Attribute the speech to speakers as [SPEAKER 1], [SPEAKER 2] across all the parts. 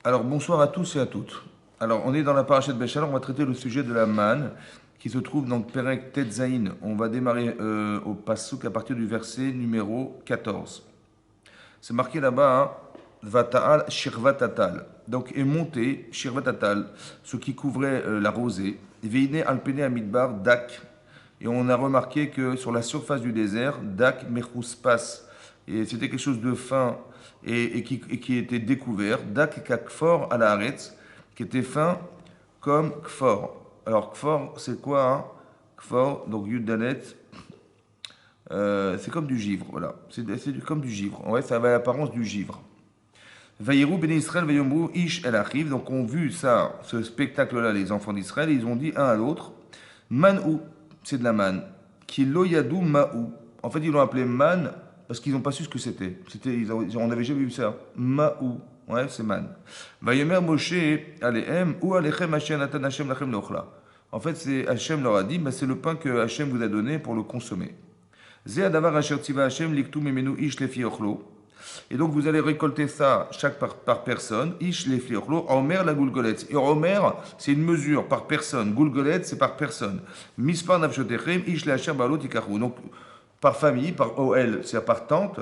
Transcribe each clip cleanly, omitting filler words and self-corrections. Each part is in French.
[SPEAKER 1] Alors bonsoir à tous et à toutes. Alors on est dans la paracha de Béchalor, on va traiter le sujet de la manne qui se trouve dans le Perek Tetzaïn. On va démarrer au Passouk à partir du verset numéro 14. C'est marqué là-bas, hein, Vata'al Shirvatatal. Donc est monté Shirvatatal, ce qui couvrait la rosée. Veine Alpene Amidbar Dak. Et on a remarqué que sur la surface du désert, Dak Mechuspas. Et c'était quelque chose de fin et qui était découvert. Dak Kakfor à la Haaretz, qui était fin comme Kfor. Alors Kfor, c'est quoi, hein? Kfor, donc Yud Dalet, c'est comme du givre, voilà. Comme du givre. Ouais, ça avait l'apparence du givre. Vaïrou ben Israël, Vaïomrou, Ish el Achiv. Donc, on vu ça, ce spectacle-là, les enfants d'Israël, ils ont dit un à l'autre, Man'ou, c'est de la manne. Kilo Yadou Ma'ou. En fait, ils l'ont appelé man parce qu'ils n'ont pas su ce que c'était. On n'avait jamais vu ça. Ma'ou. Ouais, c'est man. Vaïomer Moshe, Alehem, ou Alechem Hashem Natan Hashem Lachem Leochla. En fait, c'est Hashem leur a dit, bah, c'est le pain que Hashem vous a donné pour le consommer. Zé Adavar Asher Tziva Hashem, Liktu Memenu Ish Lefi Ochlo. Et donc vous allez récolter ça chaque par personne. Ish les fliorlo, Omer la goulgolet. Et Omer, c'est une mesure par personne. Goulgolet, c'est par personne. Mispar nafshotechem, ish le hacher balot ikaru. Donc par famille, par OL, c'est par tante.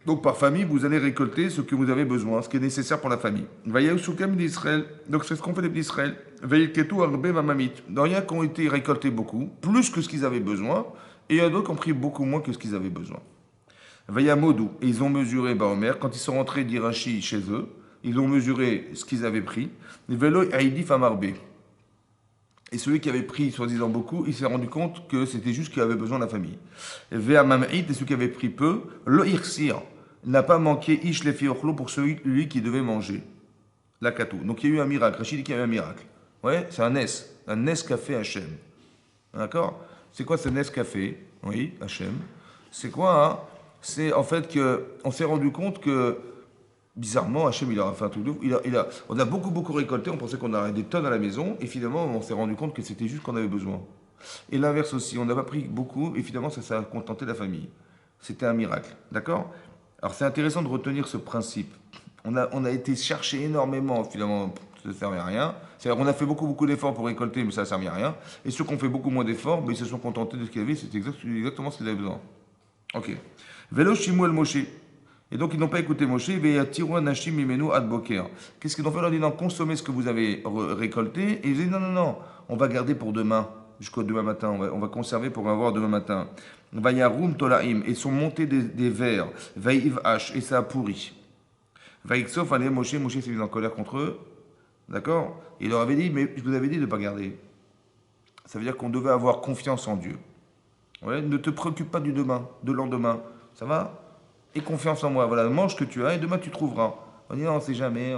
[SPEAKER 1] Donc par famille, vous allez récolter ce que vous avez besoin, ce qui est nécessaire pour la famille. Vayausukam d'Israël. Donc c'est ce qu'on fait d'Israël. Vayiketu arbe mamamit. Dans rien qui ont été récoltés beaucoup, plus que ce qu'ils avaient besoin. Et il y en a d'autres qui ont pris beaucoup moins que ce qu'ils avaient besoin. Vayamodou, et ils ont mesuré Baomer, quand ils sont rentrés d'Irachi chez eux, ils ont mesuré ce qu'ils avaient pris. Velo Aïdi Famarbe. Et celui qui avait pris, soi-disant beaucoup, il s'est rendu compte que c'était juste qu'il avait besoin de la famille. Veamamid, et celui qui avait pris peu, le Irsir, n'a pas manqué Ish Lefiorlo pour celui qui devait manger. La Katou. Donc il y a eu un miracle. Rachid dit qu'il y a eu un miracle. Ouais, c'est un Nes qu'a fait Hachem. D'accord? C'est quoi ce Nes qu'a fait? Oui, Hachem. C'est quoi, hein? C'est en fait que on s'est rendu compte que bizarrement Hachem il a fait un truc de ouf. On a beaucoup récolté, on pensait qu'on aurait des tonnes à la maison et finalement on s'est rendu compte que c'était juste qu'on avait besoin. Et l'inverse aussi, on n'a pas pris beaucoup et finalement ça a contenté la famille. C'était un miracle, d'accord? Alors c'est intéressant de retenir ce principe. On a été chercher énormément finalement, ça ne servait à rien. C'est-à-dire on a fait beaucoup d'efforts pour récolter mais ça ne servait à rien. Et ceux qui ont fait beaucoup moins d'efforts, ben, ils se sont contentés de ce qu'ils avaient, c'était exactement ce qu'ils avaient besoin. Ok. Velo Shimou el Moshe. Et donc ils n'ont pas écouté Moshe. Veyatirou Nashim Imenu ad Boker. Qu'est-ce qu'ils ont fait? Leur dit non, consommez ce que vous avez récolté. Et ils ont dit non, on va garder pour demain, jusqu'au demain matin. On va conserver pour avoir demain matin. Vayarum Tolaim. Et sont montés des vers. Vayiv H. Et ça a pourri. Vayiksof allez Moshe s'est mis en colère contre eux. D'accord? Il leur avait dit, mais je vous avais dit de ne pas garder. Ça veut dire qu'on devait avoir confiance en Dieu. Ouais, ne te préoccupe pas du demain, de lendemain. Ça va? Aie confiance en moi. Voilà, mange ce que tu as et demain tu trouveras. On dit non, on ne sait jamais.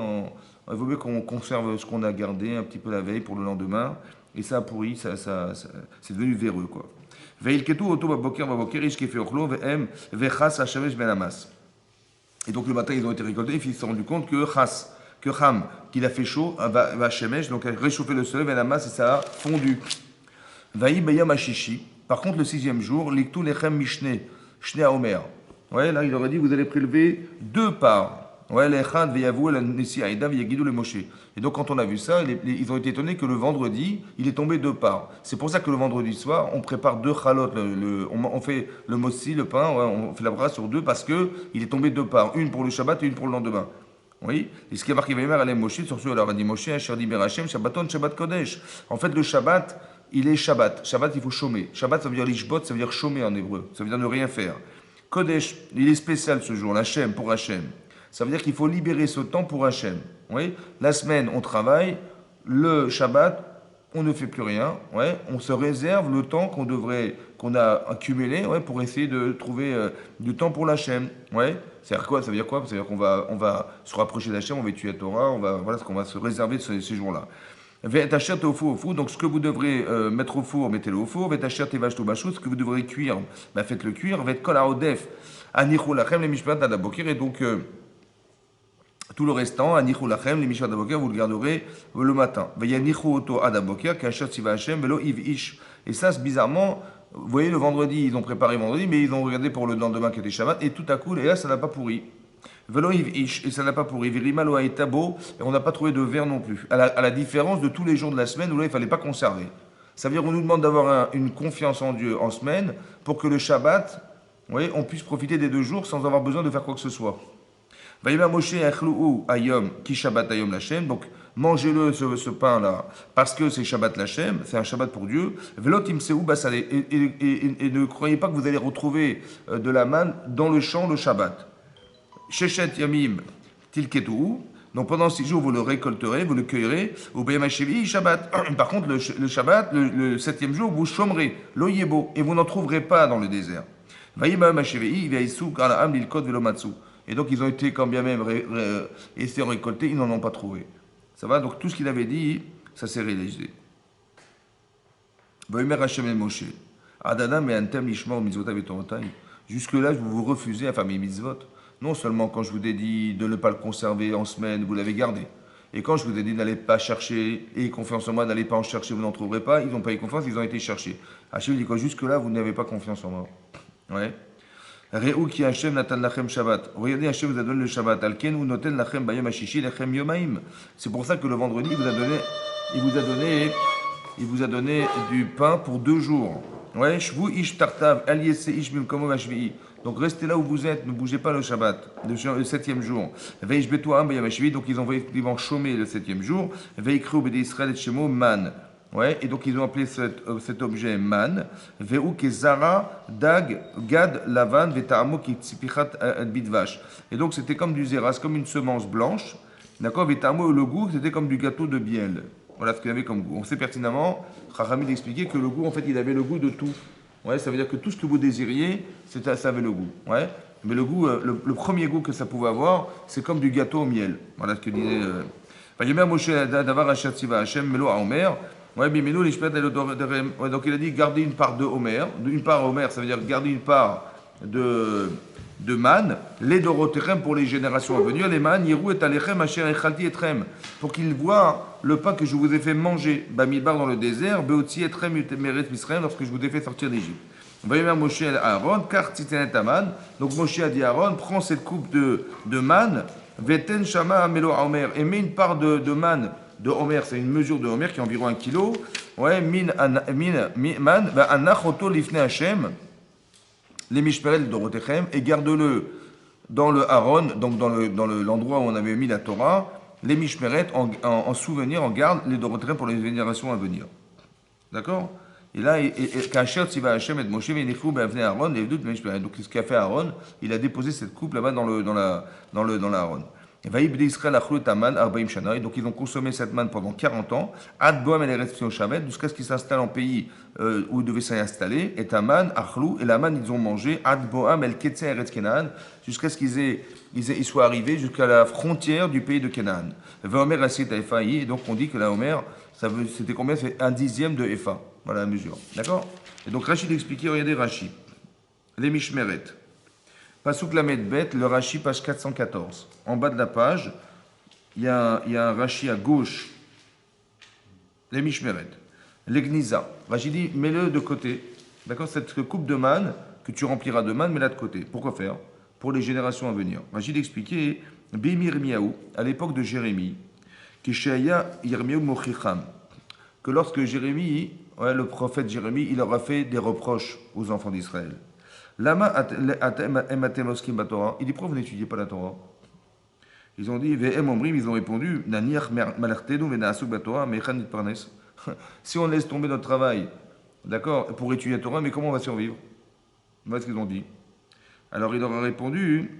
[SPEAKER 1] Il vaut mieux qu'on conserve ce qu'on a gardé un petit peu la veille pour le lendemain. Et ça a pourri, c'est devenu véreux, quoi. Veilketu oto baboker ish kefe ochlo ve'em vechas hashamesh ben amas. Et donc le matin, ils ont été récoltés et ils se sont rendus compte que Ham, qu'il a fait chaud, va shemesh, donc a réchauffé le soleil, ben amas, et ça a fondu. Vaï bayam ashishi. Par contre, le sixième jour, l'iktu lechem mishne, shne aomer. Ouais, là, il aurait dit, vous allez prélever deux parts. Ouais, l'echad veyavou la nesi aïda veyagidou le moshe. Et donc, quand on a vu ça, ils ont été étonnés que le vendredi, il est tombé deux parts. C'est pour ça que le vendredi soir, on prépare deux chalotes. On fait le mossi, le pain, ouais, on fait la brasse sur deux parce que il est tombé deux parts. Une pour le Shabbat et une pour le lendemain. Oui, et ce qui est marqué Vaïmer allait Moshe, sur ce, alors a dit Moshe, Cher Diber Hashem, Shabbaton, Shabbat Kodesh. En fait, le Shabbat, il est Shabbat. Shabbat, il faut chômer. Shabbat, ça veut dire l'ishbot, ça veut dire chômer en hébreu. Ça veut dire ne rien faire. Kodesh, il est spécial ce jour, l'Hachem, pour Hachem. Ça veut dire qu'il faut libérer ce temps pour Hachem. Oui, la semaine, on travaille. Le Shabbat, on ne fait plus rien. Ouais, on se réserve le temps qu'on a accumulé, ouais, pour essayer de trouver du temps pour l'Hachem. Ouais, c'est-à-dire quoi? Ça veut dire quoi? Ça veut dire qu'on va se rapprocher d'Hachem, on va étudier la Torah, voilà ce qu'on va se réserver ces jours-là. Vétachert au four, donc ce que vous devrez mettre au four, mettez-le au four. Vétachert et vache bachou, ce que vous devrez cuire, bah, faites-le cuire. Vét kol haodef, anichou lachem les mishpat adabokir, et donc tout le restant, anichou lachem les mishpat adabokir, vous le garderez le matin. Vayanichou oto adabokir, kachat siva Hashem, velo iv ish. Et ça, c'est bizarrement, vous voyez, le vendredi, ils ont préparé vendredi, mais ils ont regardé pour le lendemain qui était Shabbat, et tout à coup, et là, ça n'a pas pourri. Velo ish, et ça n'a pas pourri. Virima lo haetabo, et on n'a pas trouvé de verre non plus. À la différence de tous les jours de la semaine où là, il ne fallait pas conserver. Ça veut dire qu'on nous demande d'avoir une confiance en Dieu en semaine pour que le Shabbat, vous voyez, on puisse profiter des 2 jours sans avoir besoin de faire quoi que ce soit. Vaïma Moshe echlou ayom ki Shabbat ayom lachem. Donc mangez-le ce pain-là parce que c'est Shabbat lachem, c'est un Shabbat pour Dieu. Velot imseou basalé. Et ne croyez pas que vous allez retrouver de la manne dans le champ le Shabbat. Shechet yamim tilketou. Donc pendant 6 jours, vous le récolterez, vous le cueillerez. Au Bayamachevi, Shabbat. Par contre, le Shabbat, le 7e jour, vous chômerez, l'oyebo, et vous n'en trouverez pas dans le désert. Vaïmachevi, Vaïsou, Kalaam, Lilkot, Velomatsu. Et donc, ils ont été, quand bien même, essayés de récolter, ils n'en ont pas trouvé. Ça va? Donc, tout ce qu'il avait dit, ça s'est réalisé. Vaïmer Hashem el Moshe. Adadam et Antem Lishma, Mitzvotav et Torotai. Jusque-là, vous refusez à faire mes mitzvot. Non seulement quand je vous ai dit de ne pas le conserver en semaine, vous l'avez gardé. Et quand je vous ai dit n'allez pas chercher, et confiance en moi, n'allez pas en chercher, vous n'en trouverez pas, ils n'ont pas eu confiance, ils ont été cherchés. Hachem dit quoi? Jusque-là, vous n'avez pas confiance en moi. Ouais. Re'u ki Hachem natan lachem Shabbat. Regardez, Hachem vous a donné le Shabbat. Alken ou noten lachem bayom hashishi lachem yomaim. C'est pour ça que le vendredi, il vous a donné du pain pour 2 jours. Ouais, shvu ish tartav, aliese ish bimkomo mashvi'i. Donc restez là où vous êtes, ne bougez pas le Shabbat, le 7e jour. Veish betoam bayom mashvi'i. Donc ils ont effectivement chômé le 7e jour. Veikru b'dei Israël et shemo man. Ouais, et donc ils ont appelé cet objet man. Veu kezara dag gad lavan vetamo ki tsipichat bidvash. Et donc c'était comme du zéras, comme une semence blanche. D'accord, vetamo, le goût, c'était comme du gâteau de miel. Voilà ce qu'il avait comme goût. On sait pertinemment, Chachamim expliquait que le goût, en fait, il avait le goût de tout. Ouais, ça veut dire que tout ce que vous désiriez, ça avait le goût. Ouais, mais le goût, le premier goût que ça pouvait avoir, c'est comme du gâteau au miel. Voilà ce que disait. Moshe davar Hashatziva Hashem melo à Omer. Ouais, donc il a dit garder une part de Homer. Une part Homer, ça veut dire garder une part de man, les dorotechem pour les générations à venir, les man, yirou et alechem, asher echalti etrem, pour qu'ils voient le pain que je vous ai fait manger, bamidbar dans le désert, beotzi etrem meret misraël, lorsque je vous ai fait sortir d'Égypte. Vayomer Moshe à Aaron, car titenet aman, donc Moshe a dit à Aaron, prends cette coupe de man, veten shama amelo Homer, et mets une part de man de Homer, c'est une mesure de Homer qui est environ 1 kilo, ouais, man, anachoto lifne Hashem, les mishperel de Rotechem, et garde-le dans le Aaron, donc dans l'endroit où on avait mis la Torah, les mishperet en souvenir, en garde, les Dorotechem pour les générations à venir. D'accord? Et là, Kacher Tziva Hashem et Moshe Venichou Be'avnei Aaron, les deux de mishperet. Donc ce qu'a fait Aaron, il a déposé cette coupe là-bas dans l'Aaron. Vaïb d'Israël achlut aman arbaim shana, donc ils ont consommé cette manne pendant 40 ans. Ad boam et les restes Shabbat, jusqu'à ce qu'ils s'installent en pays où ils devaient s'installer. Et aman achlou, et la manne ils ont mangé. Ad boam el ketze eretz Kenan, jusqu'à ce qu'ils soient arrivés jusqu'à la frontière du pays de Canaan. Vaomer asit efaï, et donc on dit que la Homer, c'était combien? C'est 1/10 de Efa. Voilà la mesure. D'accord? Et donc Rachid expliquait, regardez Rachid. Les mishmeret. Pasuk Lamed Bet, le Rashi, page 414. En bas de la page, il y a un Rashi à gauche. Les Mishmeret. Les Gniza. Rashi dit, mets-le de côté. D'accord? Cette coupe de manne, que tu rempliras de manne, mets-la de côté. Pourquoi faire? Pour les générations à venir. Rashi expliquait, Bimir Miaou, à l'époque de Jérémie, Kishaya Yirmiaou Mochicham, que lorsque Jérémie, le prophète Jérémie, il aura fait des reproches aux enfants d'Israël. Lama ematem oskim batorah. Il dit pourquoi vous n'étudiez pas la Torah? Ils ont dit ve'em omrim, ils ont répondu naniach malertenu ve'naasuk batorah me'echan nitparnes. Si on laisse tomber notre travail, d'accord, pour étudier la Torah, mais comment on va survivre? Voilà ce qu'ils ont dit. Alors il leur a répondu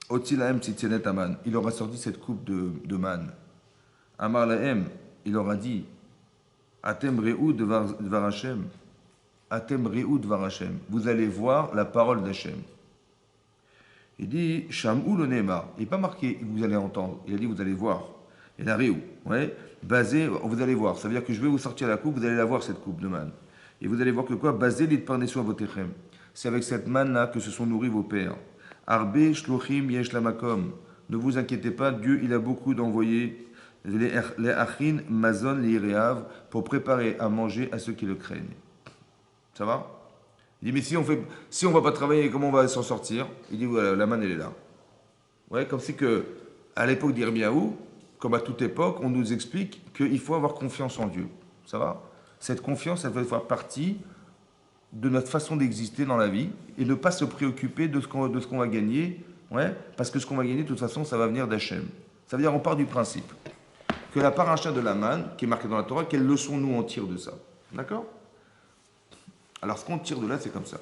[SPEAKER 1] otzilahem tzitzenet aman. Il leur a sorti cette coupe de manne. Amar lahem, il leur a dit atem re'u devar Hashem. Atem Re'u Dvar Hashem. Vous allez voir la parole d'Hachem. Il dit Sham'u le Neymar. Il n'est pas marqué vous allez entendre. Il a dit vous allez voir. Et la Re'u. Ouais. Basé, vous allez voir. Ça veut dire que je vais vous sortir la coupe, vous allez la voir cette coupe de manne. Et vous allez voir que quoi? Basé l'itparnesu avotechem. C'est avec cette manne-là que se sont nourris vos pères. Arbe shlochim yesh lamakom. Ne vous inquiétez pas, Dieu il a beaucoup d'envoyés les achin mazon les ireav pour préparer à manger à ceux qui le craignent. Ça va? Il dit, mais si on va pas travailler, comment on va s'en sortir? Il dit, voilà, la manne, elle est là. Ouais, comme c'est que, à l'époque d'Irmiyahu, comme à toute époque, on nous explique qu'il faut avoir confiance en Dieu. Ça va? Cette confiance, elle va faire partie de notre façon d'exister dans la vie et ne pas se préoccuper de ce qu'on va gagner, ouais, parce que ce qu'on va gagner, de toute façon, ça va venir d'Hachem. Ça veut dire, on part du principe que la paracha de la manne, qui est marquée dans la Torah, quelle leçon nous on tire de ça? D'accord? Alors, ce qu'on tire de là, c'est comme ça.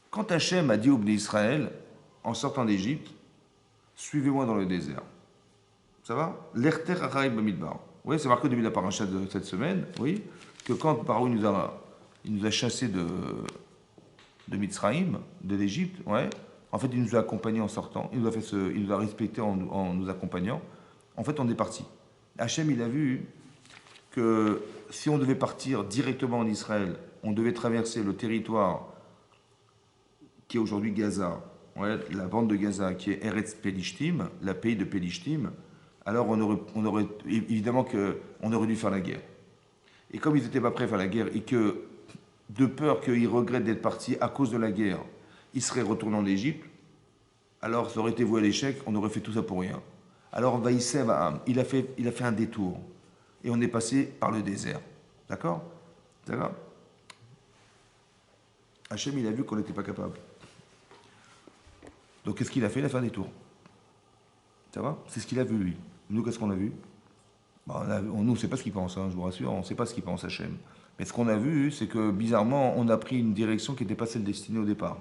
[SPEAKER 1] Quand Hachem a dit au Bnei Israël, en sortant d'Égypte, suivez-moi dans le désert. Ça va? L'erter acharaï bamidbar. Oui, c'est marqué au début de la paracha de cette semaine, oui, que quand Paro il nous a chassés de Mitzraïm, de l'Égypte, ouais, en fait, il nous a accompagnés en sortant, il nous a respectés en nous accompagnant. En fait, on est parti. Hachem, il a vu que si on devait partir directement en Israël, on devait traverser le territoire qui est aujourd'hui Gaza, ouais, la bande de Gaza, qui est Eretz Pelishtim, la pays de Pelishtim, alors on aurait évidemment qu'on aurait dû faire la guerre. Et comme ils n'étaient pas prêts à faire la guerre, et que, de peur qu'ils regrettent d'être partis à cause de la guerre, ils seraient retournés en Égypte, alors ça aurait été voué à l'échec, on aurait fait tout ça pour rien. Alors Vaïsev, il a fait un détour, et on est passé par le désert. D'accord? D'accord? Hachem, il a vu qu'on n'était pas capable. Donc qu'est-ce qu'il a fait? Il a fait un détour. Ça va? C'est ce qu'il a vu, lui. Nous, qu'est-ce qu'on a vu? Bah, nous, on ne sait pas ce qu'il pense, hein, je vous rassure, on ne sait pas ce qu'il pense Hachem. Mais ce qu'on a vu, c'est que bizarrement, on a pris une direction qui n'était pas celle destinée au départ.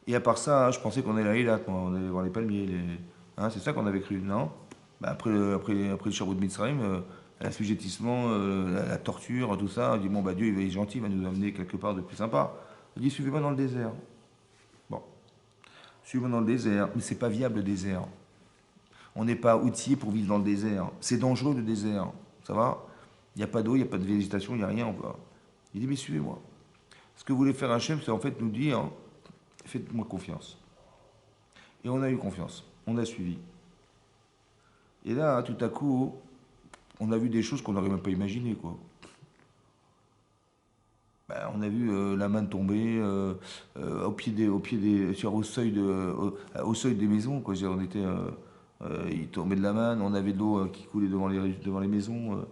[SPEAKER 1] Et à part ça, je pensais qu'on allait à Eilat, moi, on allait voir les palmiers. Hein, c'est ça qu'on avait cru, non? Bah, après le Sherwood Mitzrayim, l'assujettissement, la torture, tout ça, on dit bon, bah, Dieu il va être gentil, il va nous amener quelque part de plus sympa. Il dit suivez-moi dans le désert. Bon, suivez-moi dans le désert, mais c'est pas viable le désert. On n'est pas outillé pour vivre dans le désert. C'est dangereux le désert. Ça va? Il n'y a pas d'eau, il n'y a pas de végétation, il n'y a rien. Il dit mais suivez-moi. Ce que voulait faire Hachem, c'est en fait nous dire faites-moi confiance. Et on a eu confiance. On a suivi. Et là, tout à coup, on a vu des choses qu'on n'aurait même pas imaginées, quoi. Ben, on a vu la manne tomber au seuil des maisons, quoi. On était, il tombait de la manne, on avait de l'eau qui coulait devant les maisons.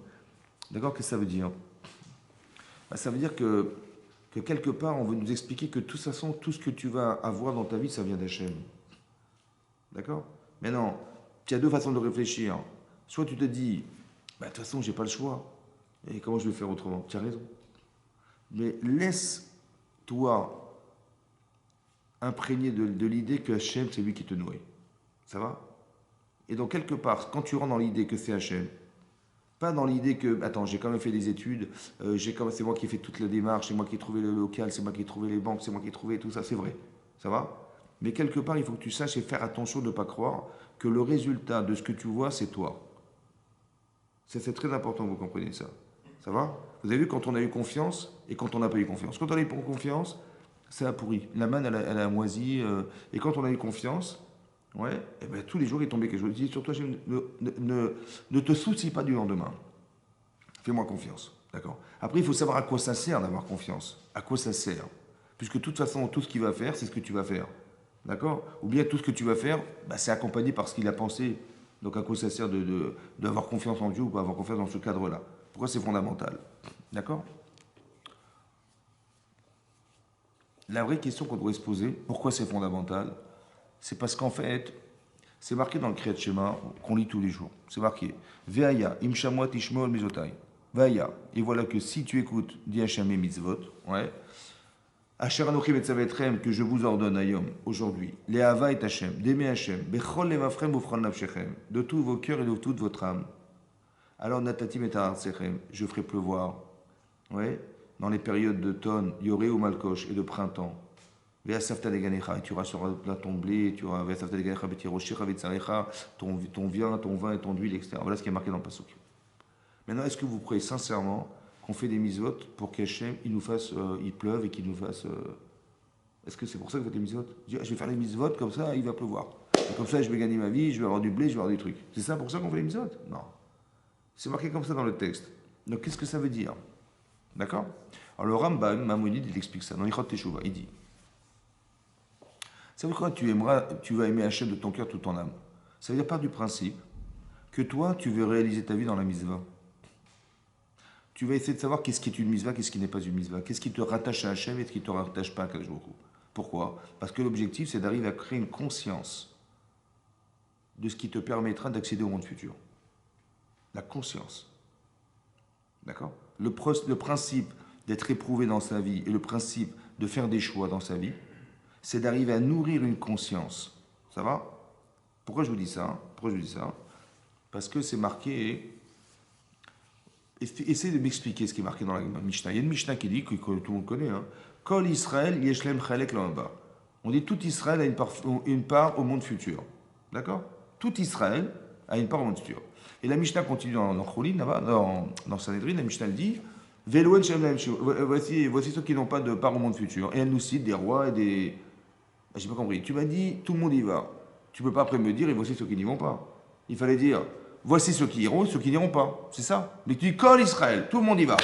[SPEAKER 1] D'accord? Qu'est-ce que ça veut dire? Ben, ça veut dire que quelque part, on veut nous expliquer que de toute façon, tout ce que tu vas avoir dans ta vie, ça vient d'Hachem. D'accord? Maintenant, tu as deux façons de réfléchir. Soit tu te dis, bah, de toute façon, j'ai pas le choix. Et comment je vais faire autrement? Tu as raison. Mais laisse-toi imprégner de l'idée que Hachem, c'est lui qui te nourrit. Ça va? Et donc, quelque part, quand tu rentres dans l'idée que c'est Hachem, pas dans l'idée que, attends, j'ai quand même fait des études, c'est moi qui ai fait toute la démarche, c'est moi qui ai trouvé le local, c'est moi qui ai trouvé les banques, c'est moi qui ai trouvé tout ça, c'est vrai. Ça va? Mais quelque part, il faut que tu saches et faire attention de ne pas croire que le résultat de ce que tu vois, c'est toi. C'est très important que vous compreniez ça. Ça va? Vous avez vu quand on a eu confiance et quand on n'a pas eu confiance. Quand on a eu confiance, ça a pourri. La manne, elle a moisi. Et quand on a eu confiance, ouais, et ben, tous les jours, il tombait quelque chose. Je dis surtout, ne te soucie pas du lendemain. Fais-moi confiance. D'accord? Après, il faut savoir à quoi ça sert d'avoir confiance. À quoi ça sert? Puisque de toute façon, tout ce qu'il va faire, c'est ce que tu vas faire. D'accord? Ou bien tout ce que tu vas faire, bah, c'est accompagné par ce qu'il a pensé. Donc à quoi ça sert d'avoir confiance en Dieu ou pas avoir confiance dans ce cadre-là? Pourquoi c'est fondamental? D'accord? La vraie question qu'on devrait se poser, pourquoi c'est fondamental? C'est parce qu'en fait, c'est marqué dans le Kriyat Shema qu'on lit tous les jours. C'est marqué Ve'aya, imshamwa tishmol mizotai. Ve'aya. Et voilà que si tu écoutes, dit Hachem et mitzvot, ouais, Asher Anochim et Tzavetrem, que je vous ordonne, Ayom, aujourd'hui, les Hava et Hachem, d'aimer Hachem, Bechol levavchem ufran nafshechem, de tous vos cœurs et de toute votre âme. Alors, Natatim et Taharsechem, je ferai pleuvoir, ouais, dans les périodes d'automne, Yoré ou Malkosh, et de printemps. Ve'asafta deganecha, et tu rassureras ton blé, tu auras Ve'asafta deganecha betiroshira vetzarecha, ton vin, ton vin et ton huile, etc. Voilà ce qui est marqué dans le Pasuk. Maintenant, est-ce que vous croyez sincèrement qu'on fait des mitzvot pour qu'Hachem il nous fasse, il pleuve et qu'il nous fasse. Est-ce que c'est pour ça que vous faites les mitzvot? Je vais faire les mitzvot comme ça, il va pleuvoir. Et comme ça, je vais gagner ma vie, je vais avoir du blé, je vais avoir des trucs. C'est ça pour ça qu'on fait les mitzvot? Non. C'est marqué comme ça dans le texte. Donc qu'est-ce que ça veut dire? D'accord? Alors le Rambam, Mamonide, il explique ça dans l'Ichot Teshuvah. Il dit, ça veut dire quoi tu vas aimer Hachem de ton cœur, toute ton âme. Ça veut dire part du principe que toi, tu veux réaliser ta vie dans la mitzvah. Tu vas essayer de savoir qu'est-ce qui est une mitzvah, qu'est-ce qui n'est pas une mitzvah, qu'est-ce qui te rattache à Hachem et ce qui ne te rattache pas à Kadosh Baruch Hu. Pourquoi? Parce que l'objectif, c'est d'arriver à créer une conscience de ce qui te permettra d'accéder au monde futur. La conscience. D'accord? Le principe d'être éprouvé dans sa vie et le principe de faire des choix dans sa vie, c'est d'arriver à nourrir une conscience. Ça va? Pourquoi je vous dis ça? Parce que c'est marqué. Essayez de m'expliquer ce qui est marqué dans la Mishnah. Il y a une Mishnah qui dit, que tout le monde connaît, hein, Kol Israël yeshlem chalek la'aba. On dit tout Israël a une part au monde futur. D'accord? Tout Israël a une part au monde futur. Et la Mishnah continue dans Cholin, là-bas, dans Sanhedrin, la Mishnah dit voici ceux qui n'ont pas de part au monde futur. Et elle nous cite des rois et des. J'ai pas compris. Tu m'as dit tout le monde y va. Tu peux pas après me dire et voici ceux qui n'y vont pas. Il fallait dire voici ceux qui iront et ceux qui n'iront pas. C'est ça. Mais tu dis Kol Israël, tout le monde y va.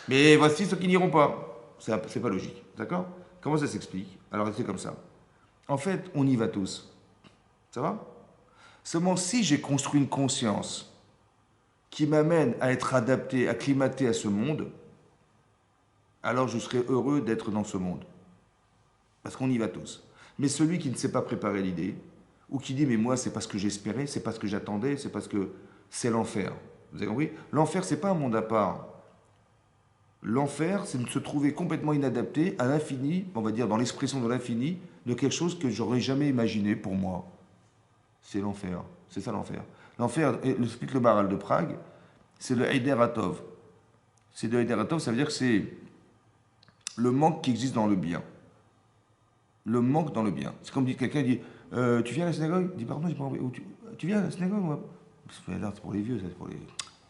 [SPEAKER 1] Mais voici ceux qui n'iront pas. C'est pas logique. D'accord? Comment ça s'explique? Alors c'est comme ça. En fait, on y va tous. Ça va? Seulement si j'ai construit une conscience qui m'amène à être adapté, acclimaté à ce monde, alors je serai heureux d'être dans ce monde. Parce qu'on y va tous. Mais celui qui ne sait pas préparer l'idée, ou qui dit mais moi c'est pas ce que j'espérais, c'est pas ce que j'attendais, c'est parce que c'est l'enfer. Vous avez compris? L'enfer c'est pas un monde à part. L'enfer c'est de se trouver complètement inadapté à l'infini, on va dire dans l'expression de l'infini, de quelque chose que j'aurais jamais imaginé pour moi. C'est l'enfer. C'est ça l'enfer. L'enfer, explique le Maharal de Prague, c'est le Heider Atov. C'est le Heider Atov, ça veut dire que c'est le manque qui existe dans le bien. Le manque dans le bien. C'est comme quelqu'un dit tu viens à la synagogue? Dis pardon, j'ai pas envie. Tu viens à la synagogue? C'est pour les vieux, ça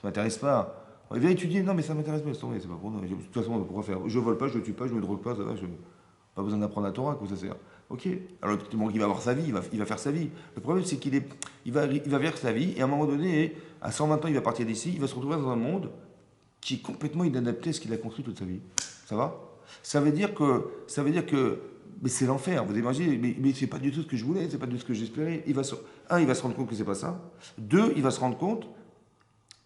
[SPEAKER 1] m'intéresse pas. Viens étudier, non mais ça m'intéresse pas, c'est pas pour nous. De toute façon, pourquoi faire? Je vole pas, je tue pas, je me drogue pas, ça va, pas besoin d'apprendre la Torah, quoi, ça sert. Ok, alors bon, il va avoir sa vie, il va faire sa vie. Le problème c'est il va vers sa vie et à un moment donné, à 120 ans, il va partir d'ici, il va se retrouver dans un monde qui est complètement inadapté à ce qu'il a construit toute sa vie. Ça va? Ça veut dire que mais c'est l'enfer, vous imaginez, mais c'est pas du tout ce que je voulais, c'est pas du tout ce que j'espérais. Il va se rendre compte que c'est pas ça. Deux, il va se rendre compte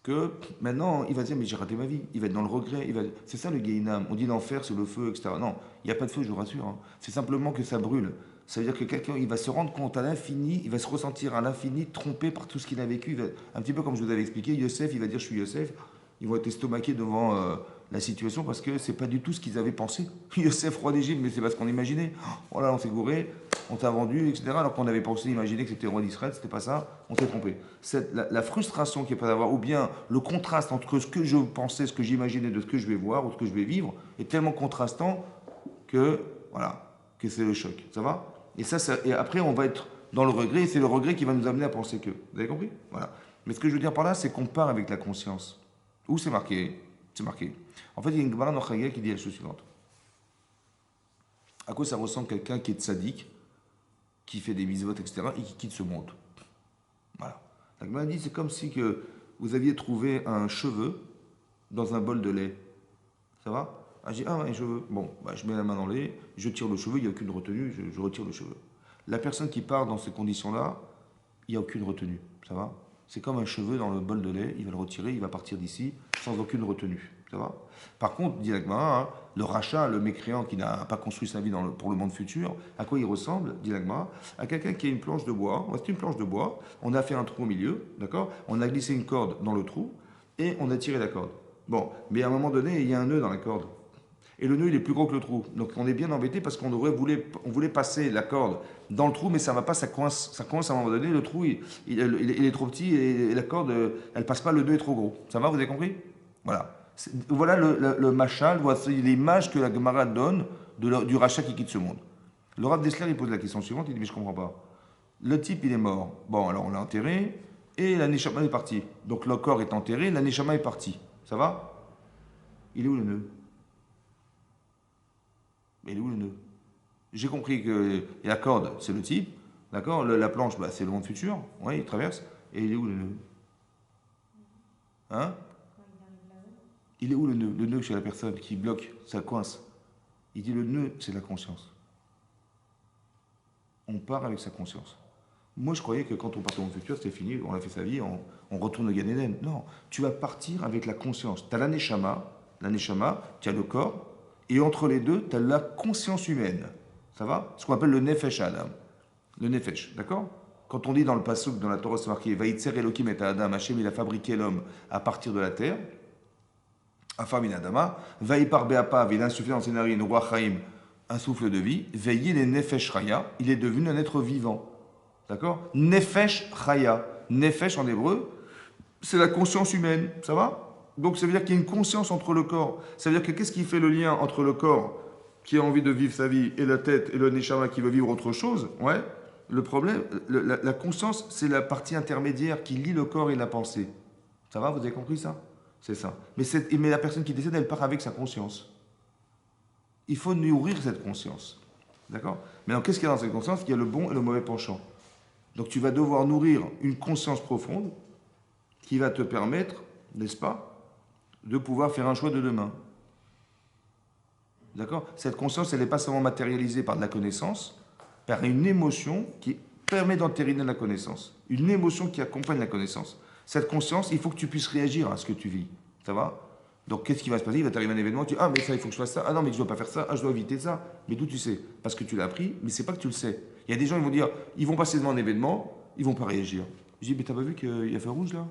[SPEAKER 1] que maintenant, il va dire, mais j'ai raté ma vie. Il va être dans le regret. C'est ça le Gehinam. On dit l'enfer, c'est le feu, etc. Non, il n'y a pas de feu, je vous rassure. Hein. C'est simplement que ça brûle. Ça veut dire que quelqu'un, il va se rendre compte à l'infini, il va se ressentir à l'infini, trompé par tout ce qu'il a vécu. Un petit peu comme je vous avais expliqué, Yosef, il va dire, je suis Yosef. Ils vont être estomaqués devant la situation parce que c'est pas du tout ce qu'ils avaient pensé. Yosef, roi d'Égypte, mais c'est pas ce qu'on imaginait. Oh là, on s'est gouré, on t'a vendu, etc. Alors qu'on avait pensé, imaginer que c'était roi d'Israël, c'était pas ça, on s'est trompé. La frustration qu'il peut y avoir, ou bien le contraste entre ce que je pensais, ce que j'imaginais de ce que je vais voir ou ce que je vais vivre, est tellement contrastant que, voilà, que c'est le choc. Ça va? Et après, on va être dans le regret, et c'est le regret qui va nous amener à penser que. Vous avez compris? Voilà. Mais ce que je veux dire par là, c'est qu'on part avec la conscience. Où c'est marqué? C'est marqué. En fait, il y a une Gemara dans Chagga qui dit la chose suivante. À quoi ça ressemble quelqu'un qui est tzaddik, qui fait des mitzvot, etc., et qui quitte ce monde? Voilà. La Gemara dit, c'est comme si que vous aviez trouvé un cheveu dans un bol de lait. Ça va? Ah, j'ai un cheveu. Bon, je mets la main dans le lait, je tire le cheveu, il n'y a aucune retenue, je retire le cheveu. La personne qui part dans ces conditions-là, il n'y a aucune retenue. Ça va? C'est comme un cheveu dans le bol de lait, il va le retirer, il va partir d'ici sans aucune retenue. Ça va? Par contre, dit la Gemara, le rachat, le mécréant qui n'a pas construit sa vie pour le monde futur, à quoi il ressemble, dit la Gemara? À quelqu'un qui a une planche de bois. C'est une planche de bois, on a fait un trou au milieu, d'accord? On a glissé une corde dans le trou et on a tiré la corde. Bon, mais à un moment donné, il y a un nœud dans la corde. Et le nœud, il est plus gros que le trou. Donc on est bien embêté parce qu'on voulait passer la corde dans le trou, mais ça ne va pas, ça coince à un moment donné. Le trou, il est trop petit et la corde, elle passe pas, le nœud est trop gros. Ça va, vous avez compris? Voilà. Voilà le machal, voici l'image que la Gemara donne du rachat qui quitte ce monde. Le Rav Dessler, il pose la question suivante, il dit, mais je ne comprends pas. Le type, il est mort. Bon, alors on l'a enterré et la Neshama est partie. Donc le corps est enterré, la Neshama est partie. Ça va? Il est où le nœud? Mais il est où le nœud? J'ai compris que la corde, c'est le type, d'accord? La planche, c'est le monde futur, oui, il traverse. Et il est où le nœud? Hein? Il est où le nœud? Le nœud chez la personne qui bloque, ça coince. Il dit le nœud, c'est la conscience. On part avec sa conscience. Moi, je croyais que quand on partait dans le futur, c'était fini, on a fait sa vie, on retourne au Gan Eden. Non, tu vas partir avec la conscience. Tu as l'aneshama, tu as le corps, et entre les deux, tu as la conscience humaine. Ça va? Ce qu'on appelle le nefesh Adam. Le nefesh, d'accord? Quand on dit dans le pasuk, dans la Torah, c'est marqué Vaïtzer Elohim et Adam, Hachem, il a fabriqué l'homme à partir de la terre. Afar min Adama, Vaïpar Be'apav, il a insufflé dans ses narines, Roi Chaim, un souffle de vie. Veillez les nefesh Raya, il est devenu un être vivant. D'accord? Nefesh Chaya. Nefesh en hébreu, c'est la conscience humaine. Ça va? Donc ça veut dire qu'il y a une conscience entre le corps. Ça veut dire que qu'est-ce qui fait le lien entre le corps qui a envie de vivre sa vie et la tête et le neshama qui veut vivre autre chose? Ouais. Le problème, la conscience, c'est la partie intermédiaire qui lie le corps et la pensée. Ça va? Vous avez compris ça? C'est ça. Mais la personne qui décède, elle part avec sa conscience. Il faut nourrir cette conscience. D'accord? Maintenant, qu'est-ce qu'il y a dans cette conscience? Il y a le bon et le mauvais penchant. Donc tu vas devoir nourrir une conscience profonde qui va te permettre, n'est-ce pas, de pouvoir faire un choix de demain. D'accord? Cette conscience, elle n'est pas seulement matérialisée par de la connaissance, par une émotion qui permet d'entériner la connaissance. Une émotion qui accompagne la connaissance. Cette conscience, il faut que tu puisses réagir à ce que tu vis. Ça va? Donc qu'est-ce qui va se passer? Il va t'arriver un événement, tu dis, ah mais ça, il faut que je fasse ça, ah non mais je ne dois pas faire ça, ah je dois éviter ça. Mais d'où tu sais? Parce que tu l'as appris, mais c'est pas que tu le sais. Il y a des gens, ils vont dire, ils vont passer devant un événement, ils vont pas réagir. Je dis, mais t'as pas vu qu'il y a feu rouge là?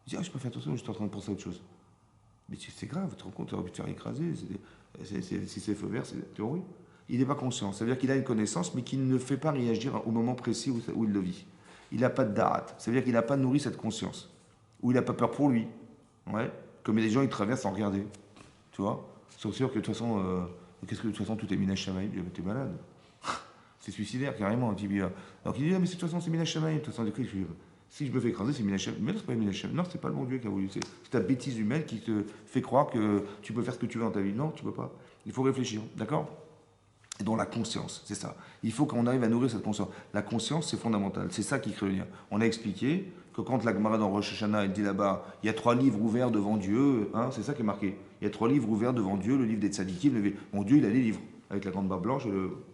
[SPEAKER 1] Je dis, ah je peux faire attention, je suis en train de penser à autre chose. Mais c'est grave, tu te rends compte, tu aurais pu te faire écraser, si c'est feu vert, c'est théorie. Il n'est pas conscient, ça veut dire qu'il a une connaissance, mais qu'il ne fait pas réagir au moment précis où il le vit. Il n'a pas de da'at, ça veut dire qu'il n'a pas nourri cette conscience, ou il n'a pas peur pour lui. Ouais. Comme les gens, ils traversent sans regarder. Tu vois? Sauf sûr que de toute façon, qu'est-ce que de toute façon, tout est Minash Shamaïm? T'es malade. C'est suicidaire, carrément. Donc il dit, ah, mais de toute façon, c'est Minash Shamaïm. De toute façon, si je me fais écraser, c'est Minash Shamaïm. Mais non, c'est pas Minash Shamaïm. Non, c'est pas le bon Dieu qui a voulu. C'est ta bêtise humaine qui te fait croire que tu peux faire ce que tu veux dans ta vie. Non, tu peux pas. Il faut réfléchir. D'accord? Et donc la conscience, c'est ça. Il faut qu'on arrive à nourrir cette conscience. La conscience, c'est fondamental. C'est ça qui crée le lien. On a expliqué que quand la Gemara dans Rosh Hashanah, elle dit là-bas, il y a 3 livres ouverts devant Dieu, hein, c'est ça qui est marqué. Il y a 3 livres ouverts devant Dieu, le livre des tzadikim, mon Dieu, il a des livres, avec la grande barbe blanche,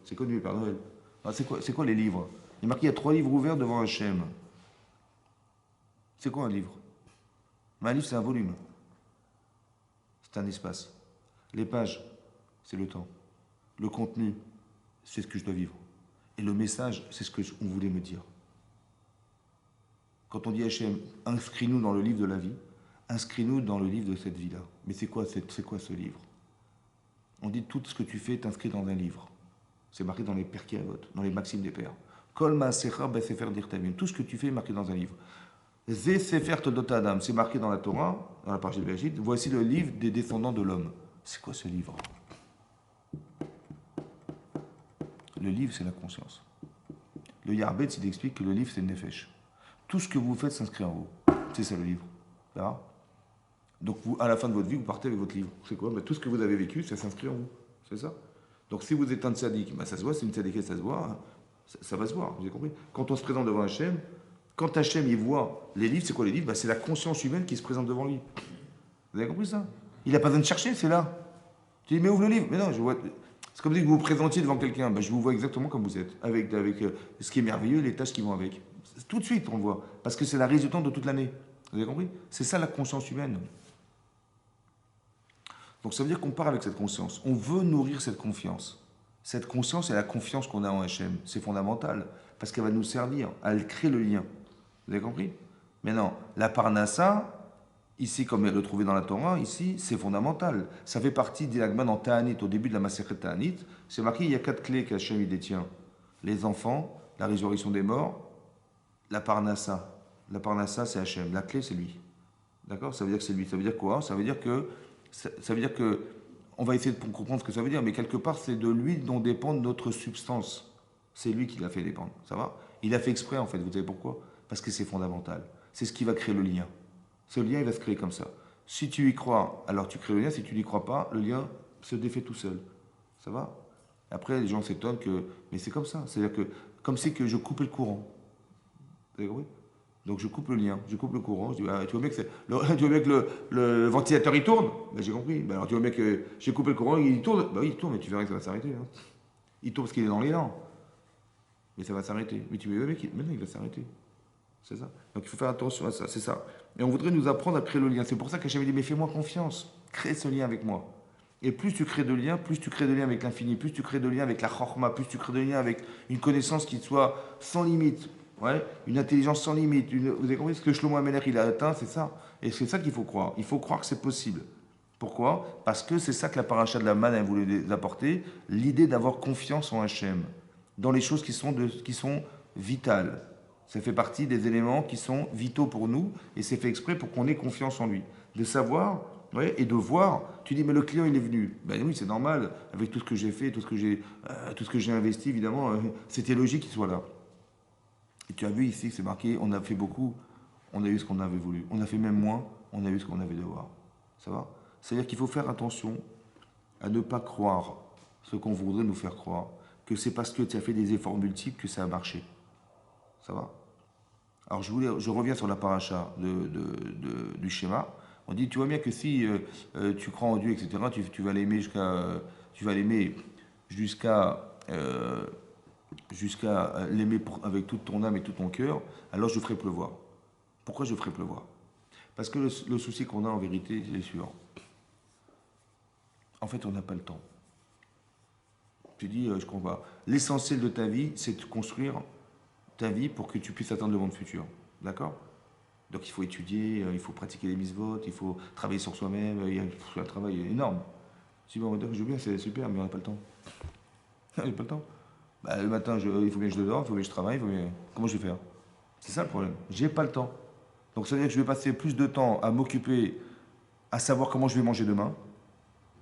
[SPEAKER 1] c'est connu, Père Noël. Ah, c'est quoi les livres? Il est marqué, il y a 3 livres ouverts devant Hachem. C'est quoi un livre? Un livre, c'est un volume. C'est un espace. Les pages, c'est le temps. Le contenu, c'est ce que je dois vivre. Et le message, c'est ce qu'on voulait me dire. Quand on dit Hachem, inscris-nous dans le livre de la vie, inscris-nous dans le livre de cette vie-là. Mais c'est quoi ce livre? On dit tout ce que tu fais est inscrit dans un livre. C'est marqué dans les Pirkei Avot, dans les maximes des pères. Kol ma'asecha be'sefer dirtavim. Tout ce que tu fais est marqué dans un livre. Ze sefer toldot Adam, c'est marqué dans la Torah, dans la partie de Bereshit. Voici le livre des descendants de l'homme. C'est quoi ce livre? Le livre, c'est la conscience. Le Yarbetz, il explique que le livre, c'est le Nefesh. Tout ce que vous faites s'inscrit en vous. C'est ça le livre. Là. Donc, vous, à la fin de votre vie, vous partez avec votre livre. C'est quoi? Tout ce que vous avez vécu, ça s'inscrit en vous. C'est ça? Donc, si vous êtes un tzaddik, ça se voit, c'est une tzaddik, ça se voit, ça va se voir. Vous avez compris? Quand on se présente devant Hachem, quand Hachem il voit les livres, c'est quoi les livres? C'est la conscience humaine qui se présente devant lui. Vous avez compris ça? Il n'a pas besoin de chercher, c'est là. Tu dis, mais ouvre le livre. Mais non, je vois. C'est comme si vous vous présentiez devant quelqu'un. Je vous vois exactement comme vous êtes, avec ce qui est merveilleux, les tâches qui vont avec. Tout de suite, on le voit. Parce que c'est la résultante de toute l'année. Vous avez compris? C'est ça la conscience humaine. Donc ça veut dire qu'on part avec cette conscience. On veut nourrir cette confiance. Cette conscience et la confiance qu'on a en Hachem. C'est fondamental. Parce qu'elle va nous servir. Elle crée le lien. Vous avez compris? Maintenant, la parnassa, ici, comme elle est retrouvée dans la Torah, ici, c'est fondamental. Ça fait partie d'Ilagman dans Ta'anit, au début de la Masechet Ta'anit. C'est marqué, il y a 4 clés qu'Hachem y détient. Les enfants, la résurrection des morts, la parnassa. La parnassa, c'est Hachem. La clé, c'est lui. D'accord? Ça veut dire que c'est lui. Ça veut dire quoi? Ça veut dire que, on va essayer de comprendre ce que ça veut dire, mais quelque part, c'est de lui dont dépend notre substance. C'est lui qui l'a fait dépendre. Ça va? Il a fait exprès, en fait. Vous savez pourquoi? Parce que c'est fondamental. C'est ce qui va créer le lien. Ce lien, il va se créer comme ça. Si tu y crois, alors tu crées le lien. Si tu n'y crois pas, le lien se défait tout seul. Ça va? Après, les gens s'étonnent que... Mais c'est comme ça. C'est-à-dire que, comme c'est que je coupais le courant. Vous avez compris? Donc je coupe le lien, je coupe le courant. Je dis, ah, tu vois bien que, tu vois bien que le ventilateur il tourne. Ben, j'ai compris. Ben, alors tu vois bien que j'ai coupé le courant, il tourne. Ben oui, il tourne, mais tu verras que ça va s'arrêter. Hein. Il tourne parce qu'il est dans l'élan. Mais ça va s'arrêter. Mais tu vois bien qu'il maintenant il va s'arrêter. C'est ça. Donc il faut faire attention à ça, c'est ça. Et on voudrait nous apprendre à créer le lien. C'est pour ça que j'avais dit, mais fais-moi confiance. Crée ce lien avec moi. Et plus tu crées de liens, plus tu crées de liens avec l'infini, plus tu crées de liens avec la chorma, plus tu crées de liens avec une connaissance qui soit sans limite. Ouais, une intelligence sans limite. Vous avez compris ce que Shlomo Ameler il a atteint, c'est ça. Et c'est ça qu'il faut croire. Il faut croire que c'est possible. Pourquoi? Parce que c'est ça que la paracha de la manne a voulu apporter, l'idée d'avoir confiance en Hachem, dans les choses qui sont vitales. Ça fait partie des éléments qui sont vitaux pour nous, et c'est fait exprès pour qu'on ait confiance en lui. De savoir, ouais, et de voir, tu dis, mais le client il est venu. Ben oui, c'est normal, avec tout ce que j'ai fait, tout ce que j'ai investi, évidemment, c'était logique qu'il soit là. Et tu as vu ici, c'est marqué, on a fait beaucoup, on a eu ce qu'on avait voulu. On a fait même moins, on a eu ce qu'on avait devoir. Ça va? C'est-à-dire qu'il faut faire attention à ne pas croire ce qu'on voudrait nous faire croire, que c'est parce que tu as fait des efforts multiples que ça a marché. Ça va? Alors je reviens sur la paracha du schéma. On dit, tu vois bien que si tu crois en Dieu, etc., tu vas l'aimer tu vas l'aimer jusqu'à l'aimer avec toute ton âme et tout ton cœur, alors je ferai pleuvoir. Pourquoi je ferai pleuvoir? Parce que le souci qu'on a en vérité, c'est sûr. En fait, on n'a pas le temps. Tu dis, je comprends pas. L'essentiel de ta vie, c'est de construire ta vie pour que tu puisses atteindre le monde futur. D'accord? Donc il faut étudier, il faut pratiquer les mises-votes, il faut travailler sur soi-même, il y a un travail énorme. Si on va dire que je veux bien, c'est super, mais on n'a pas le temps. On n'a pas le temps. Bah, le matin, il faut bien que je dors, il faut bien que je travaille, comment je vais faire? C'est ça le problème. J'ai pas le temps. Donc ça veut dire que je vais passer plus de temps à m'occuper, à savoir comment je vais manger demain,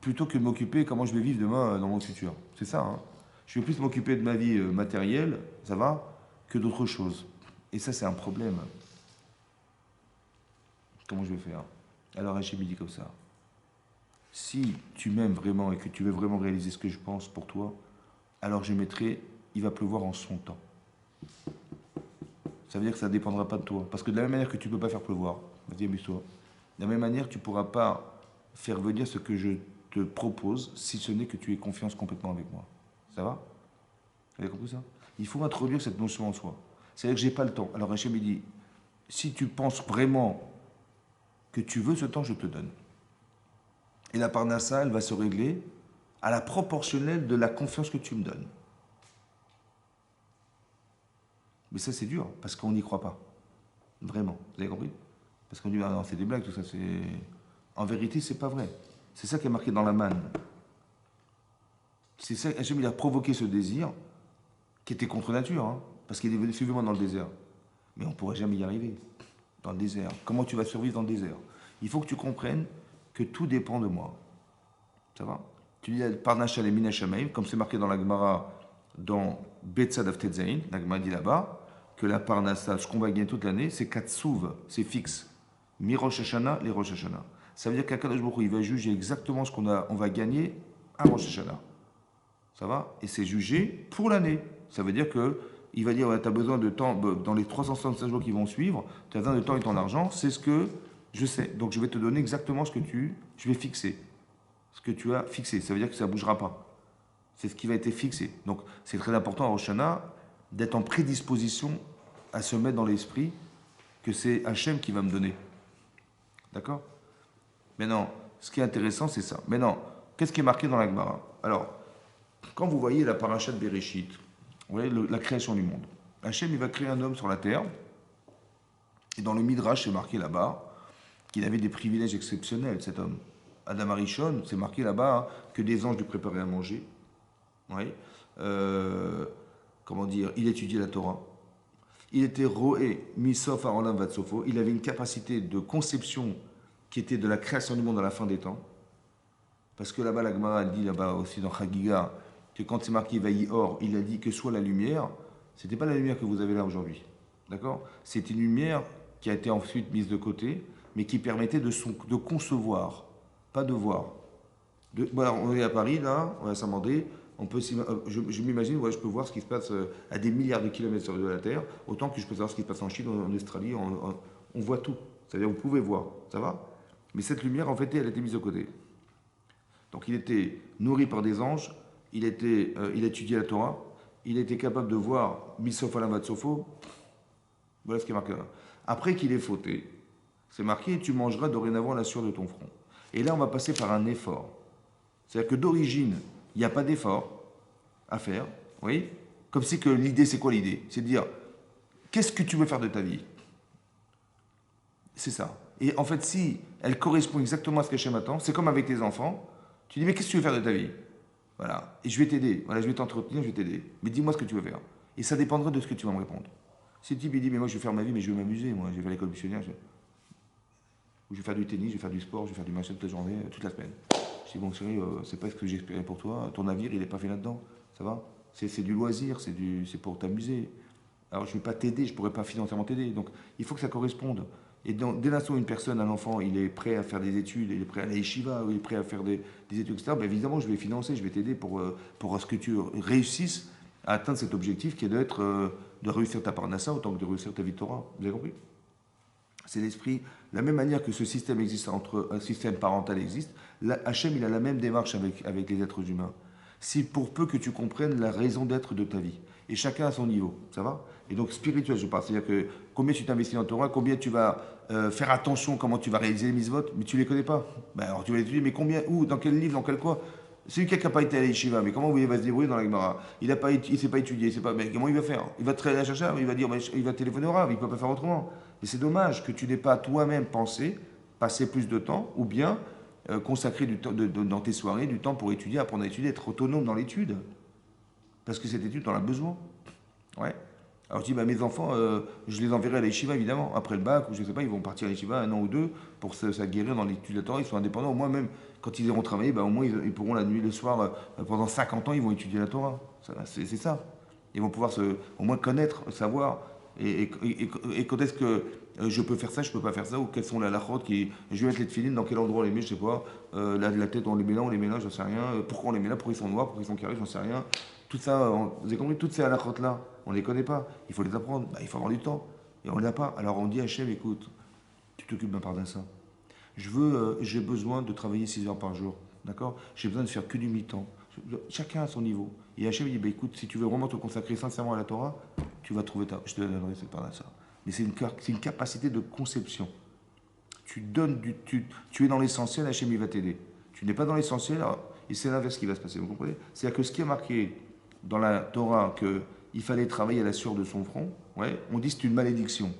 [SPEAKER 1] plutôt que de m'occuper comment je vais vivre demain dans mon futur. C'est ça. Hein. Je vais plus m'occuper de ma vie matérielle, ça va, que d'autres choses. Et ça, c'est un problème. Comment je vais faire? Alors Hachem me dit comme ça. Si tu m'aimes vraiment et que tu veux vraiment réaliser ce que je pense pour toi, alors je mettrai, il va pleuvoir en son temps. Ça veut dire que ça ne dépendra pas de toi. Parce que de la même manière que tu ne peux pas faire pleuvoir, vas-y amuse-toi. De la même manière, tu ne pourras pas faire venir ce que je te propose si ce n'est que tu aies confiance complètement avec moi. Ça va? Vous avez compris ça? Il faut introduire cette notion en soi. C'est-à-dire que j'ai pas le temps. Alors Hachem me dit, si tu penses vraiment que tu veux ce temps, je te donne. Et la parnassa, elle va se régler à la proportionnelle de la confiance que tu me donnes. Mais ça, c'est dur, parce qu'on n'y croit pas. Vraiment. Vous avez compris? Parce qu'on dit, ah non, c'est des blagues, tout ça, c'est... En vérité, c'est pas vrai. C'est ça qui est marqué dans la manne. C'est ça, Hachem, il a provoqué ce désir, qui était contre nature, hein, parce qu'il est venu, suivez-moi dans le désert. Mais on ne pourrait jamais y arriver, dans le désert. Comment tu vas survivre dans le désert? Il faut que tu comprennes que tout dépend de moi. Ça va? Tu dis Parnachal et Minashamaim, comme c'est marqué dans la Gemara, dans Betzad Avtetzain, la Gemara dit là-bas, que la Parnassa, ce qu'on va gagner toute l'année, c'est Katsouv, c'est fixe. Mi Rosh Hashanah, les Rosh Hashanah. Ça veut dire qu'Akadosh Baruch Hu, il va juger exactement ce on va gagner à Rosh Hashanah. Ça va? Et c'est jugé pour l'année. Ça veut dire que il va dire, ouais, tu as besoin de temps, dans les 365 jours qui vont suivre, tu as besoin de temps et ton argent, c'est ce que je sais. Donc je vais te donner exactement je vais fixer. Ce que tu as fixé. Ça veut dire que ça ne bougera pas. C'est ce qui va être fixé. Donc c'est très important à Rosh Hashanah d'être en prédisposition à se mettre dans l'esprit que c'est Hachem qui va me donner. D'accord? Maintenant, ce qui est intéressant, c'est ça. Maintenant, qu'est-ce qui est marqué dans la Gemara? Alors, quand vous voyez la paracha de Bereshit, vous voyez la création du monde. Hachem, il va créer un homme sur la terre. Et dans le Midrash, c'est marqué là-bas qu'il avait des privilèges exceptionnels, cet homme. Adam Arishon, c'est marqué là-bas hein, que des anges lui préparaient à manger. Oui. Comment dire? Il étudiait la Torah. Il était roé, misof arolam vatsofo. Il avait une capacité de conception qui était de la création du monde à la fin des temps. Parce que là-bas, la Gemara dit là-bas aussi dans Chagiga que quand c'est marqué Vayi Or, il a dit que soit la lumière, c'était pas la lumière que vous avez là aujourd'hui. D'accord? C'était une lumière qui a été ensuite mise de côté, mais qui permettait de concevoir, pas de voir. Voilà, on est à Paris, là, on est à Saint-Mandé, je m'imagine, ouais, je peux voir ce qui se passe à des milliards de kilomètres sur de la Terre, autant que je peux savoir ce qui se passe en Chine, en Australie, on voit tout. C'est-à-dire, vous pouvez voir, ça va? Mais cette lumière, en fait, elle a été mise de côté. Donc, il était nourri par des anges, il a étudié la Torah, il était capable de voir Misof Alamat Sofo, voilà ce qui est marqué là. Après qu'il ait fauté, c'est marqué, tu mangeras dorénavant la sueur de ton front. Et là, on va passer par un effort. C'est-à-dire que d'origine, il n'y a pas d'effort à faire, oui. Comme si que l'idée, c'est quoi l'idée? C'est de dire, qu'est-ce que tu veux faire de ta vie? C'est ça. Et en fait, si elle correspond exactement à ce qu'Hachem attend, c'est comme avec tes enfants, tu dis, mais qu'est-ce que tu veux faire de ta vie? Voilà. Et je vais t'aider. Voilà, je vais t'entretenir, je vais t'aider. Mais dis-moi ce que tu veux faire. Et ça dépendra de ce que tu vas me répondre. Si le type il dit, mais moi je vais faire ma vie, mais je vais m'amuser, moi, je vais faire l'école missionnaire, je vais faire du tennis, je vais faire du sport, je vais faire du machin toute la journée, toute la semaine. Je dis, bon, chérie, c'est pas ce que j'espérais pour toi, ton navire, il n'est pas fait là-dedans, ça va? C'est du loisir, c'est pour t'amuser. Alors je ne vais pas t'aider, je ne pourrais pas financièrement t'aider. Donc il faut que ça corresponde. Et dès l'instant où une personne, un enfant, il est prêt à faire des études, il est prêt à aller à yeshiva, il est prêt à faire des études, etc., ben évidemment, je vais financer, je vais t'aider pour ce que tu réussisses à atteindre cet objectif qui est de réussir ta parnassa autant que de réussir ta vie de Torah. Vous avez compris? C'est l'esprit. De la même manière que ce système existe entre un système parental existe, Hachem, il a la même démarche avec les êtres humains. Si pour peu que tu comprennes la raison d'être de ta vie. Et chacun à son niveau, ça va? Et donc spirituel, je parle. C'est-à-dire que combien tu t'investis dans Torah, combien tu vas faire attention, comment tu vas réaliser les mitzvot, mais tu ne les connais pas. Ben alors tu vas étudier, mais combien, où, dans quel livre, dans quel quoi? Celui qui n'a pas été à l'Yeshiva, mais comment il va se débrouiller dans la Gemara? Il ne s'est pas étudié, mais comment il va faire? Il va te la chercher, il va dire, il va téléphoner au Rav, il ne peut pas faire autrement. Et c'est dommage que tu n'aies pas toi-même pensé, passer plus de temps, ou bien consacrer du temps dans tes soirées du temps pour étudier, apprendre à étudier, être autonome dans l'étude. Parce que cette étude, tu en as besoin. Ouais. Alors je dis, bah, mes enfants, je les enverrai à la yeshiva évidemment. Après le bac, ou je sais pas, ils vont partir à la yeshiva 1 an ou 2 pour s'aguerrir dans l'étude de la Torah. Ils sont indépendants. Au moins, même quand ils iront travailler, bah, au moins ils pourront la nuit, le soir, pendant 50 ans, ils vont étudier la Torah. C'est ça. Ils vont pouvoir au moins connaître, savoir. Et quand est-ce que je peux faire ça, je peux pas faire ça, ou quelles sont les halakhot je vais mettre les tefilines, dans quel endroit on les met, je sais pas. La tête, on les met là, j'en sais rien. Pourquoi on les met là, pourquoi ils sont noirs, pourquoi ils sont carrés, j'en sais rien. Tout ça, vous avez compris, toutes ces halakhot là, on les connaît pas. Il faut les apprendre, bah, il faut avoir du temps. Et on l'a pas. Alors on dit à Hachem, écoute, tu t'occupes d'un part d'un ça. J'ai besoin de travailler 6 heures par jour, d'accord? J'ai besoin de faire que du mi-temps. Chacun à son niveau. Et Hachem dit, bah, écoute, si tu veux vraiment te consacrer sincèrement à la Torah, tu vas trouver je te donnerai cette part d'un ça. Mais c'est une capacité de conception. Tu es dans l'essentiel, Hachem il va t'aider. Tu n'es pas dans l'essentiel, et c'est l'inverse qui va se passer, vous comprenez? C'est-à-dire que ce qui est marqué dans la Torah, qu'il fallait travailler à la sueur de son front, ouais, on dit que c'est une malédiction.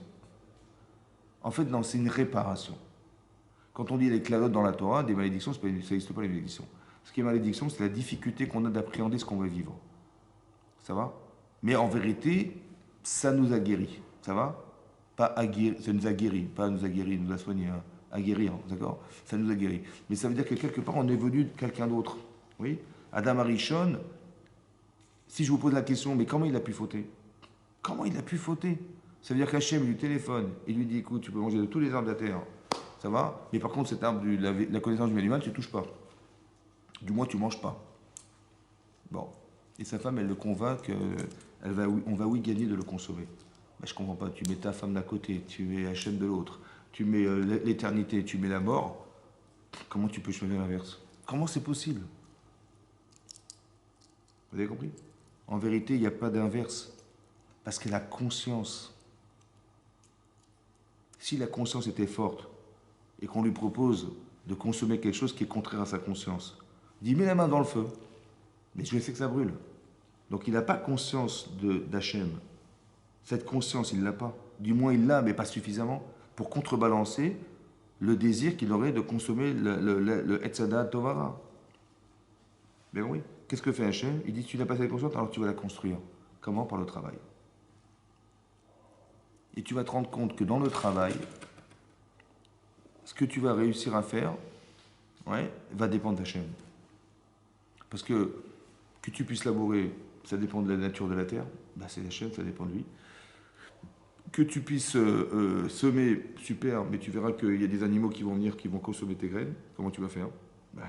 [SPEAKER 1] En fait, non, c'est une réparation. Quand on dit les clalotes dans la Torah, des malédictions, ça n'existe pas les malédictions. Ce qui est malédiction, c'est la difficulté qu'on a d'appréhender ce qu'on va vivre. Ça va? Mais en vérité, ça nous a guéris. Ça va? Pas aguerri, ça nous a guéris, pas nous a guéris, nous a soignés, hein. À guérir, d'accord? Ça nous a guéris. Mais ça veut dire que quelque part, on est venu de quelqu'un d'autre. Oui? Adam Arishon, si je vous pose la question, mais comment il a pu fauter? Comment il a pu fauter? Ça veut dire qu'Hachem lui téléphone et lui dit, écoute, tu peux manger de tous les arbres de la terre, ça va? Mais par contre, cet arbre de la connaissance du bien et du mal, tu ne touches pas. Du moins, tu ne manges pas. Bon. Et sa femme, elle le convainc qu'on va oui gagner de le consommer. Ben, je ne comprends pas. Tu mets ta femme d'un côté, tu mets Hachem de l'autre, tu mets l'éternité, tu mets la mort. Comment tu peux choisir l'inverse? Comment c'est possible? Vous avez compris? En vérité, il n'y a pas d'inverse. Parce que la conscience, si la conscience était forte et qu'on lui propose de consommer quelque chose qui est contraire à sa conscience, il dit, mets la main dans le feu. Mais je sais que ça brûle. Donc il n'a pas conscience d'Hachem. Cette conscience, il ne l'a pas. Du moins, il l'a, mais pas suffisamment, pour contrebalancer le désir qu'il aurait de consommer le Etzada Tovara. Mais oui, qu'est-ce que fait Hachem? Il dit, tu n'as pas cette conscience, alors tu vas la construire. Comment? Par le travail. Et tu vas te rendre compte que dans le travail, ce que tu vas réussir à faire, ouais, va dépendre d'Hachem. Parce que tu puisses labourer, ça dépend de la nature de la terre, bah c'est Hachem, ça dépend de lui. Que tu puisses semer, super, mais tu verras qu'il y a des animaux qui vont venir, qui vont consommer tes graines. Comment tu vas faire? Bah,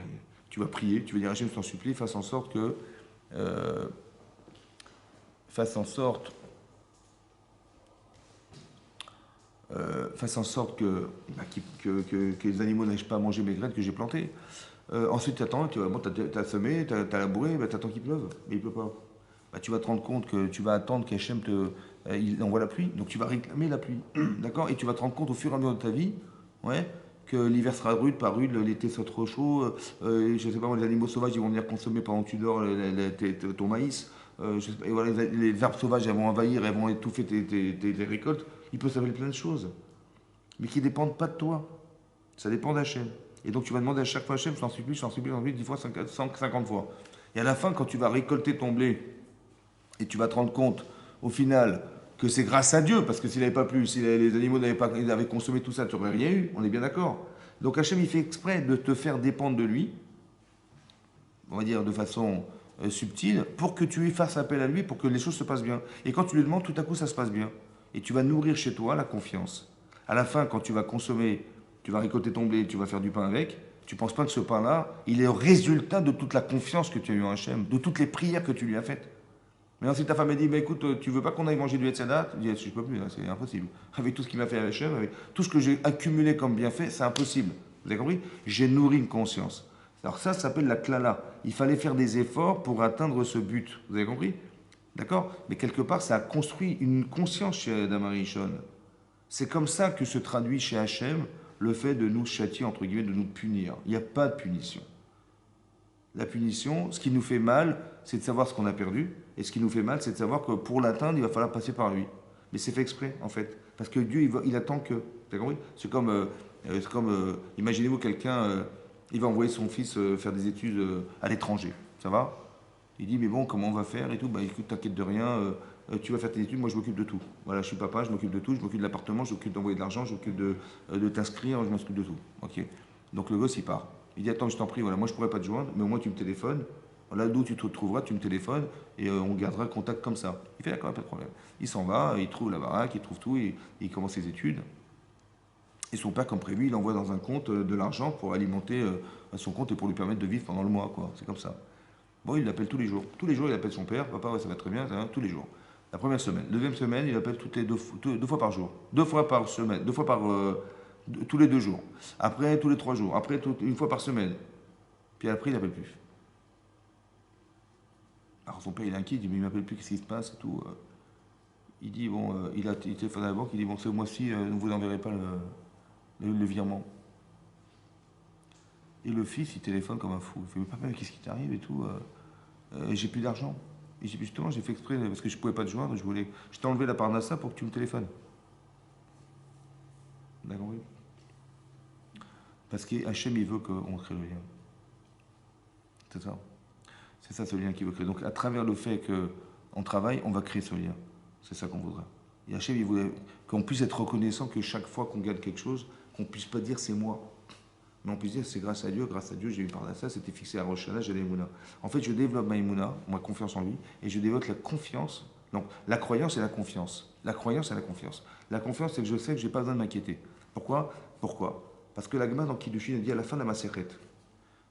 [SPEAKER 1] tu vas prier, tu vas dire Hachem, je t'en supplie, fasse en sorte que euh, fasse en sorte, que les animaux n'aillent pas manger mes graines que j'ai plantées. Ensuite, tu attends, bon, t'as semé, t'as labouré, bah, t'attends qu'il pleuve, mais il pleut pas. Bah, tu vas te rendre compte que tu vas attendre qu'Hachem il envoie la pluie, donc tu vas réclamer la pluie, d'accord? Et tu vas te rendre compte au fur et à mesure de ta vie, ouais, que l'hiver sera rude, pas rude, l'été sera trop chaud, je sais pas, moi, les animaux sauvages ils vont venir consommer pendant que tu dors ton maïs, je sais pas, et voilà, les arbres sauvages elles vont envahir, elles vont étouffer tes récoltes. Il peut s'appeler plein de choses, mais qui ne dépendent pas de toi. Ça dépend d'Hachem. Et donc tu vas demander à chaque fois Hachem, je t'en supplie, je t'en supplie, je t'en supplie, 10 fois, 150 fois. Et à la fin, quand tu vas récolter ton blé, et tu vas te rendre compte, au final, que c'est grâce à Dieu, parce que s'il n'avait pas plu, si les animaux avaient consommé tout ça, tu n'aurais rien eu, on est bien d'accord. Donc Hachem, il fait exprès de te faire dépendre de lui, on va dire de façon subtile, pour que tu fasses appel à lui, pour que les choses se passent bien. Et quand tu lui demandes, tout à coup, ça se passe bien. Et tu vas nourrir chez toi la confiance. À la fin, quand tu vas consommer, tu vas récolter ton blé, tu vas faire du pain avec, tu ne penses pas que ce pain-là, il est le résultat de toute la confiance que tu as eue en Hachem, de toutes les prières que tu lui as faites. Maintenant, si ta femme a dit, bah, écoute, tu veux pas qu'on aille manger du Etzada, tu dis, je peux plus, là, c'est impossible. Avec tout ce qu'il m'a fait à Hachem, avec tout ce que j'ai accumulé comme bienfait, c'est impossible. Vous avez compris? J'ai nourri une conscience. Alors ça s'appelle la klala. Il fallait faire des efforts pour atteindre ce but. Vous avez compris? D'accord? Mais quelque part, ça a construit une conscience chez Adam Arishon. C'est comme ça que se traduit chez Hachem le fait de nous châtier, entre guillemets, de nous punir. Il n'y a pas de punition. La punition, ce qui nous fait mal, c'est de savoir ce qu'on a perdu. Et ce qui nous fait mal, c'est de savoir que pour l'atteindre, il va falloir passer par lui. Mais c'est fait exprès, en fait. Parce que Dieu, il attend que. T'as compris? C'est comme, imaginez-vous quelqu'un, il va envoyer son fils faire des études à l'étranger. Ça va? Il dit, mais bon, comment on va faire et tout? Bah écoute, t'inquiète de rien, tu vas faire tes études, moi je m'occupe de tout. Voilà, je suis papa, je m'occupe de tout, je m'occupe de l'appartement, je m'occupe d'envoyer de l'argent, je m'occupe de t'inscrire, je m'occupe de tout. Ok. Donc le gosse, il part. Il dit, attends, je t'en prie, voilà, moi je pourrais pas te joindre, mais au moins tu me téléphones. Là d'où tu te retrouveras, tu me téléphones et on gardera le contact comme ça. Il fait d'accord, pas de problème. Il s'en va, il trouve la baraque, il trouve tout, et il commence ses études. Et son père, comme prévu, il envoie dans un compte de l'argent pour alimenter son compte et pour lui permettre de vivre pendant le mois, quoi. C'est comme ça. Bon, il l'appelle tous les jours. Tous les jours, il appelle son père. Papa, ouais, ça va très bien, ça va, tous les jours. La première semaine. Deuxième semaine, il appelle toutes les deux fois par jour. 2 fois par semaine. 2 fois par. Tous les 2 jours. Après, tous les 3 jours. Après, une fois par semaine. Puis après, il n'appelle plus. Alors son père, il est inquiet. Il dit, mais il m'appelle plus, qu'est-ce qui se passe et tout. Il dit, bon, il téléphone à la banque. Il dit, bon, ce mois-ci, ne vous enverrez pas le virement. Et le fils, il téléphone comme un fou. Il fait, mais papa, qu'est-ce qui t'arrive et tout j'ai plus d'argent. Et j'ai justement, j'ai fait exprès parce que je pouvais pas te joindre. Je t'ai enlevé la parnassa pour que tu me téléphones. D'accord, oui. Parce que Hachem, il veut qu'on crée le lien. C'est ça. C'est ça ce lien qu'il veut créer. Donc à travers le fait qu'on travaille, on va créer ce lien. C'est ça qu'on voudrait. Et Hachem, il voulait qu'on puisse être reconnaissant que chaque fois qu'on gagne quelque chose, qu'on puisse pas dire c'est moi. Mais on peut dire c'est grâce à Dieu, j'ai eu Parnassa, c'était fixé à Rosh Hashanah, j'ai l'Emouna. En fait, je développe ma Emouna, ma confiance en lui, et je développe la confiance. Donc, la croyance et la confiance. La croyance et la confiance. La confiance, c'est que je sais que je n'ai pas besoin de m'inquiéter. Pourquoi? Parce que la Gemara dans Kiddushin a dit à la fin de la Maseret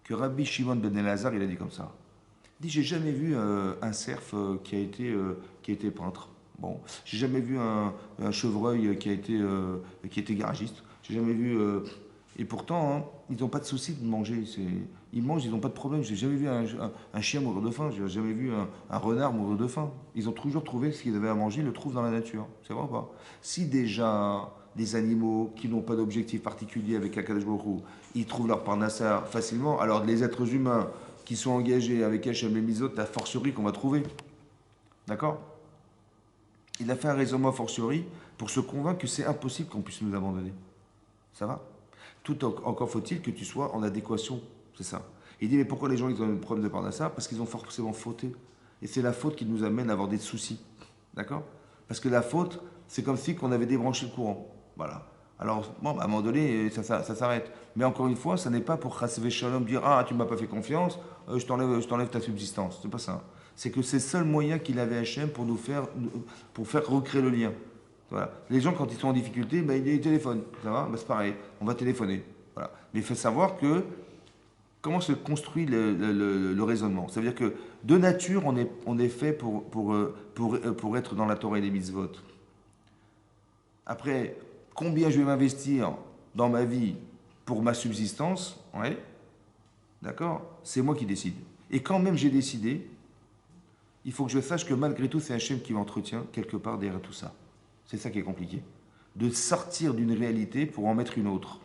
[SPEAKER 1] que Rabbi Shimon ben Elazar, il a dit comme ça. Il dit, j'ai jamais vu un cerf qui a été peintre. Bon, j'ai jamais vu un chevreuil qui a été garagiste. J'ai jamais vu... et pourtant, hein, ils n'ont pas de souci de manger. Ils mangent, ils n'ont pas de problème. J'ai jamais vu un chien mourir de faim. J'ai jamais vu un renard mourir de faim. Ils ont toujours trouvé ce qu'ils avaient à manger. Ils le trouvent dans la nature. C'est vrai ou pas? Si déjà des animaux qui n'ont pas d'objectif particulier avec Akadosh Baruch Hu, ils trouvent leur parnassa facilement, alors les êtres humains qui sont engagés avec Hachem et Mizot, la forcerie qu'on va trouver. D'accord? Il a fait un raisonnement a fortiori pour se convaincre que c'est impossible qu'on puisse nous abandonner. Ça va? Tout encore faut-il que tu sois en adéquation. C'est ça. Il dit, mais pourquoi les gens ils ont un problème de parnassa? Parce qu'ils ont forcément fauté. Et c'est la faute qui nous amène à avoir des soucis. D'accord? Parce que la faute, c'est comme si on avait débranché le courant. Voilà. Alors, bon, à un moment donné, ça s'arrête. Mais encore une fois, ça n'est pas pour Chasve Shalom dire, ah, tu ne m'as pas fait confiance, je t'enlève ta subsistance. C'est pas ça. C'est que c'est le seul moyen qu'il avait Hachem pour faire recréer le lien. Voilà. Les gens, quand ils sont en difficulté, ben, ils téléphonent. Ça va? Ben, c'est pareil. On va téléphoner. Voilà. Mais il faut savoir que comment se construit le raisonnement. Ça veut dire que de nature, on est fait pour être dans la Torah et les mitzvot. Après, combien je vais m'investir dans ma vie pour ma subsistance, ouais, d'accord, c'est moi qui décide. Et quand même j'ai décidé, il faut que je sache que malgré tout, c'est Hachem qui m'entretient quelque part derrière tout ça. C'est ça qui est compliqué. De sortir d'une réalité pour en mettre une autre.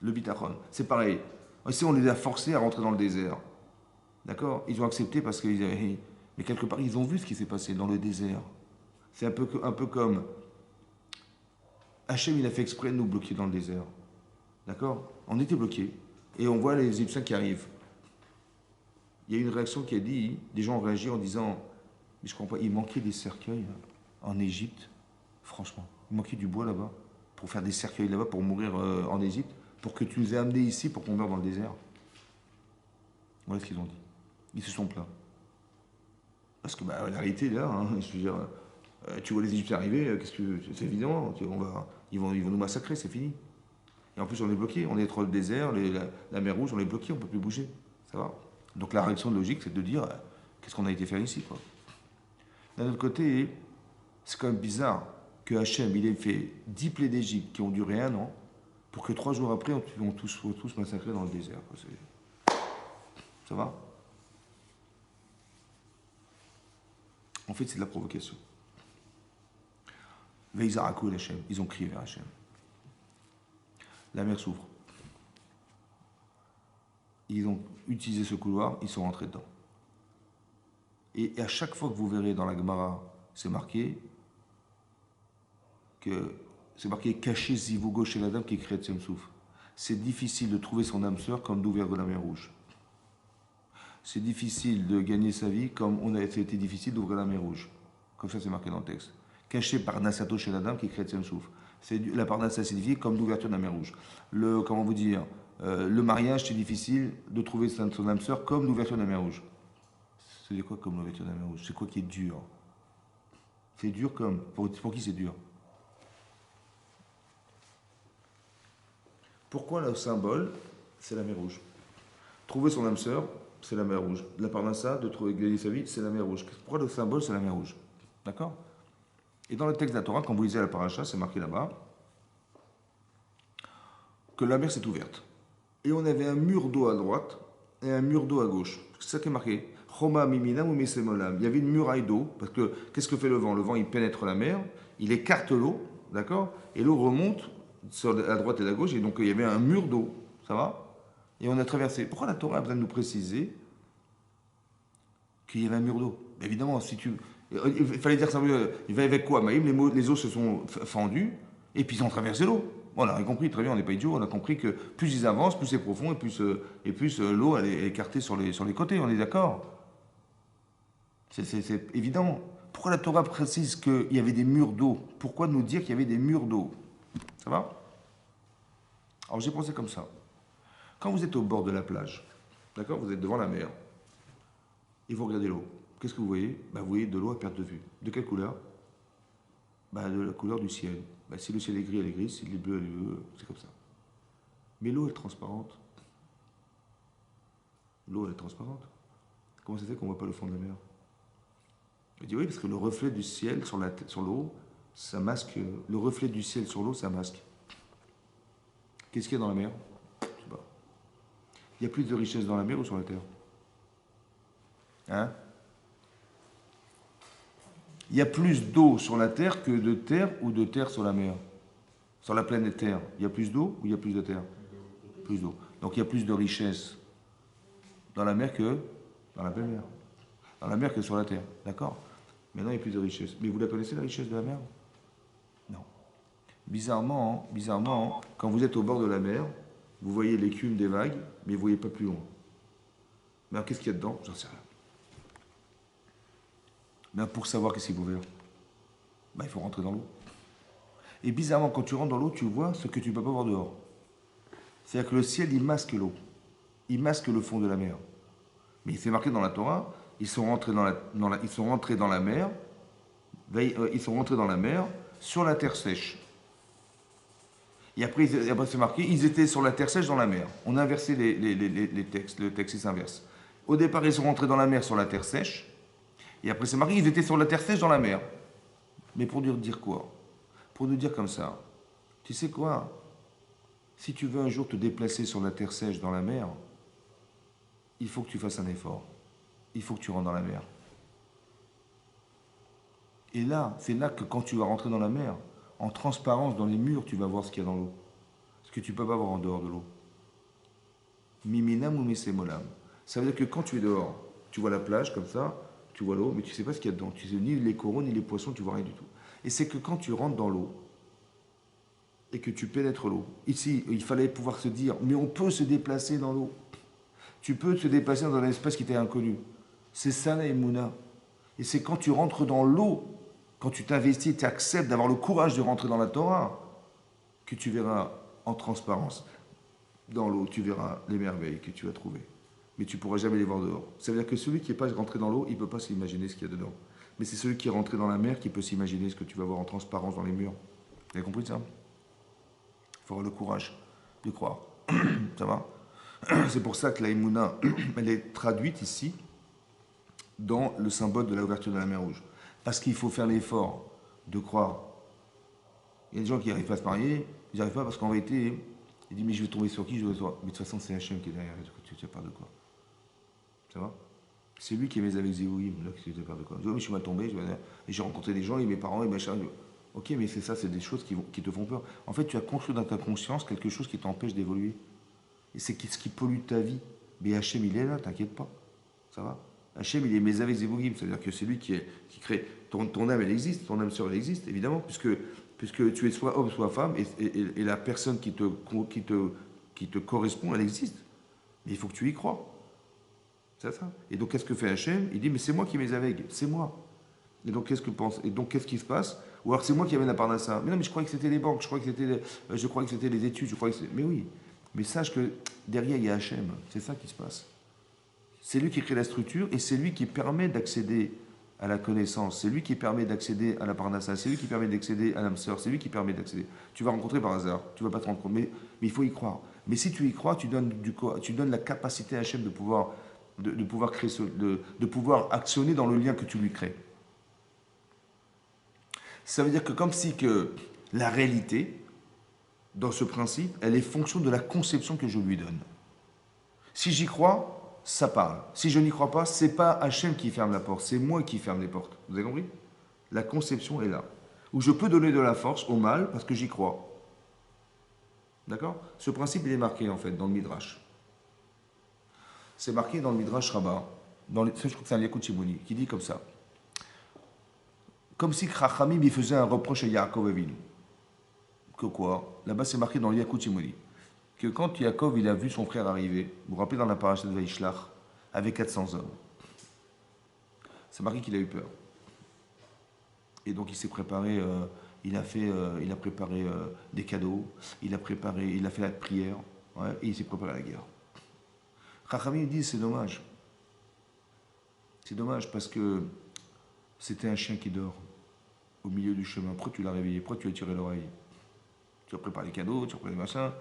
[SPEAKER 1] Le bitachon, c'est pareil. Ici, on les a forcés à rentrer dans le désert. D'accord? Ils ont accepté parce qu'ils avaient... Mais quelque part, ils ont vu ce qui s'est passé dans le désert. C'est un peu comme... Hachem, il a fait exprès de nous bloquer dans le désert. D'accord? On était bloqués. Et on voit les Égyptiens qui arrivent. Il y a une réaction qui a dit, des gens ont réagi en disant, mais je comprends pas, il manquait des cercueils en Égypte, franchement. Il manquait du bois là-bas, pour faire des cercueils là-bas, pour mourir en Égypte, pour que tu nous aies amenés ici, pour qu'on meure dans le désert. Voilà ce qu'ils ont dit. Ils se sont plaints. Parce que la réalité est là, hein, je veux dire, tu vois les Égyptiens arriver, c'est évident, ils vont nous massacrer, c'est fini. Et en plus, on est bloqué, on est trop le désert, la mer Rouge, on est bloqué, on ne peut plus bouger. Ça va? Donc la réaction logique, c'est de dire qu'est-ce qu'on a été faire ici, quoi. D'un autre côté, c'est quand même bizarre que Hachem, il ait fait 10 plaies d'Égypte qui ont duré 1 an, pour que 3 jours après, on soit tous massacrés dans le désert. Ça va? En fait, c'est de la provocation. Veizarakou et Hachem, ils ont crié vers Hachem. La mer s'ouvre. Ils ont utilisé ce couloir, ils sont rentrés dedans. Et à chaque fois que vous verrez dans la Gemara, c'est marqué caché Zivougo chez la dame qui crée Tsemsouf. C'est difficile de trouver son âme sœur comme d'ouvrir de la mer Rouge. C'est difficile de gagner sa vie comme c'était difficile d'ouvrir la mer Rouge. Comme ça, c'est marqué dans le texte. Caché par Nasato chez la dame qui crée Tsemsouf. La Parnassa, c'est difficile comme l'ouverture de la mer Rouge. Comment vous dire, le mariage, c'est difficile de trouver son âme sœur comme l'ouverture de la mer Rouge. C'est quoi comme l'ouverture de la mer Rouge? C'est quoi qui est dur? C'est dur comme... Pour qui c'est dur? Pourquoi le symbole, c'est la mer Rouge? Trouver son âme sœur, c'est la mer Rouge. La Parnassa, de trouver gagner sa vie, c'est la mer Rouge. Pourquoi le symbole, c'est la mer Rouge? D'accord? Et dans le texte de la Torah, quand vous lisez la paracha, c'est marqué là-bas que la mer s'est ouverte. Et on avait un mur d'eau à droite et un mur d'eau à gauche. C'est ça qui est marqué. Choma miminam ou mesemolam. Il y avait une muraille d'eau, parce que qu'est-ce que fait le vent? Le vent, il pénètre la mer, il écarte l'eau, d'accord? Et l'eau remonte sur la droite et la gauche, et donc il y avait un mur d'eau. Ça va? Et on a traversé. Pourquoi la Torah a besoin de nous préciser qu'il y avait un mur d'eau? Évidemment, si tu... Il fallait dire ça, il va avec quoi? Les eaux se sont fendues, et puis ils ont traversé l'eau. On a compris, très bien, on n'est pas idiots, on a compris que plus ils avancent, plus c'est profond, et plus l'eau elle est écartée sur les côtés, on est d'accord? C'est évident. Pourquoi la Torah précise qu'il y avait des murs d'eau? Pourquoi nous dire qu'il y avait des murs d'eau? Ça va? Alors j'ai pensé comme ça. Quand vous êtes au bord de la plage, d'accord, vous êtes devant la mer, et vous regardez l'eau, qu'est-ce que vous voyez? Vous voyez de l'eau à perte de vue. De quelle couleur? De la couleur du ciel. Si le ciel est gris, elle est grise, si il est bleu, elle est bleue, c'est comme ça. Mais l'eau est transparente. L'eau, elle est transparente. Comment ça fait qu'on ne voit pas le fond de la mer? Je dis oui, parce que le reflet du ciel sur l'eau, ça masque. Le reflet du ciel sur l'eau, ça masque. Qu'est-ce qu'il y a dans la mer? Je sais pas. Il y a plus de richesse dans la mer ou sur la terre? Hein? Il y a plus d'eau sur la terre que de terre ou de terre sur la mer? Sur la planète Terre, il y a plus d'eau ou il y a plus de terre? Plus d'eau. Donc il y a plus de richesse dans la mer que dans la pleine mer. Dans la mer que sur la terre, d'accord? Maintenant il y a plus de richesse. Mais vous la connaissez la richesse de la mer? Non. Bizarrement, quand vous êtes au bord de la mer, vous voyez l'écume des vagues, mais vous ne voyez pas plus loin. Mais alors qu'est-ce qu'il y a dedans? J'en sais rien. Mais pour savoir qu'est-ce qu'il faut faire, il faut rentrer dans l'eau. Et bizarrement, quand tu rentres dans l'eau, tu vois ce que tu ne peux pas voir dehors. C'est-à-dire que le ciel, il masque l'eau. Il masque le fond de la mer. Mais il s'est marqué dans la Torah, ils sont rentrés dans la mer, ils sont rentrés dans la mer sur la terre sèche. Et après c'est marqué, ils étaient sur la terre sèche dans la mer. On a inversé les textes, le texte il s'inverse. Au départ, ils sont rentrés dans la mer sur la terre sèche. Et après, c'est marqué, ils étaient sur la terre sèche dans la mer. Mais pour nous dire quoi? Pour nous dire comme ça, tu sais quoi? Si tu veux un jour te déplacer sur la terre sèche dans la mer, il faut que tu fasses un effort. Il faut que tu rentres dans la mer. Et là, c'est là que quand tu vas rentrer dans la mer, en transparence dans les murs, tu vas voir ce qu'il y a dans l'eau. Ce que tu ne peux pas voir en dehors de l'eau. Miminam ou misemolam. Ça veut dire que quand tu es dehors, tu vois la plage comme ça, tu vois l'eau, mais tu ne sais pas ce qu'il y a dedans. Tu sais ni les coraux, ni les poissons, tu vois rien du tout. Et c'est que quand tu rentres dans l'eau, et que tu pénètres l'eau. Ici, il fallait pouvoir se dire, mais on peut se déplacer dans l'eau. Tu peux te déplacer dans un espace qui t'est inconnu. C'est ça la Emouna. Et c'est quand tu rentres dans l'eau, quand tu t'investis, tu acceptes d'avoir le courage de rentrer dans la Torah, que tu verras en transparence. Dans l'eau, tu verras les merveilles que tu vas trouver. Mais tu ne pourras jamais les voir dehors. Ça veut dire que celui qui n'est pas rentré dans l'eau, il ne peut pas s'imaginer ce qu'il y a dedans. Mais c'est celui qui est rentré dans la mer qui peut s'imaginer ce que tu vas voir en transparence dans les murs. Vous avez compris ça? Il faut avoir le courage de croire. Ça va? C'est pour ça que la Emouna, elle est traduite ici dans le symbole de l'ouverture de la mer Rouge. Parce qu'il faut faire l'effort de croire. Il y a des gens qui n'arrivent pas à se marier, ils n'y arrivent pas parce qu'en vérité, ils disent mais je vais tomber sur qui? Je vais sur... Mais de toute façon, c'est Hachem qui est derrière. Tu parles de quoi? Ça va? C'est lui qui est mis avec Zéouïm, là, qui te parle de quoi? Je dis, oh, mais je suis mal tombé, et j'ai rencontré des gens, et mes parents, et machin. Ok, mais c'est ça, c'est des choses qui te font peur. En fait, tu as construit dans ta conscience quelque chose qui t'empêche d'évoluer. Et c'est ce qui pollue ta vie. Mais Hachem, il est là, t'inquiète pas. Ça va? Hachem, il est Mézavé Zébougim. C'est-à-dire que c'est lui qui crée. Ton âme, elle existe, ton âme sœur, elle existe, évidemment, puisque tu es soit homme, soit femme, et la personne qui te correspond, elle existe. Mais il faut que tu y crois. C'est ça. Et donc, qu'est-ce que fait Hachem? Il dit, mais c'est moi qui mets avec, c'est moi. Et donc, qu'est-ce que pense? Et donc, qu'est-ce qui se passe? Ou alors, c'est moi qui amène la Parnassa. Mais non, mais je croyais que c'était les banques, je croyais que c'était les études, je croyais que c'était... Mais oui. Mais sache que derrière, il y a Hachem. C'est ça qui se passe. C'est lui qui crée la structure et c'est lui qui permet d'accéder à la connaissance. C'est lui qui permet d'accéder à la Parnassa. C'est lui qui permet d'accéder à l'âme sœur. C'est lui qui permet d'accéder. Tu vas rencontrer par hasard. Tu ne vas pas te rendre compte. Mais il faut y croire. Mais si tu y crois, tu donnes la capacité à Hachem de pouvoir créer de pouvoir actionner dans le lien que tu lui crées. Ça veut dire que comme si que la réalité, dans ce principe, elle est fonction de la conception que je lui donne. Si j'y crois, ça parle. Si je n'y crois pas, c'est pas Hachem qui ferme la porte, c'est moi qui ferme les portes. Vous avez compris? La conception est là. Où je peux donner de la force au mal parce que j'y crois. D'accord? Ce principe, il est marqué en fait dans le Midrash. C'est marqué dans le Midrash Rabbah, je crois que c'est un Yakut Shimoni, qui dit comme ça. Comme si Chachamim il faisait un reproche à Yaakov Avinu. Que quoi? Là-bas, c'est marqué dans le Yakut Shimoni. Que quand Yaakov il a vu son frère arriver, vous vous rappelez dans la paracha de Vaishlach, avec 400 hommes, c'est marqué qu'il a eu peur. Et donc il s'est préparé, il a préparé des cadeaux, il a fait la prière, ouais, et il s'est préparé à la guerre. Chachamim dit c'est dommage. C'est dommage parce que c'était un chien qui dort au milieu du chemin. Pourquoi tu l'as réveillé? Pourquoi tu as tiré l'oreille? Tu as préparé les cadeaux, tu as préparé les machins.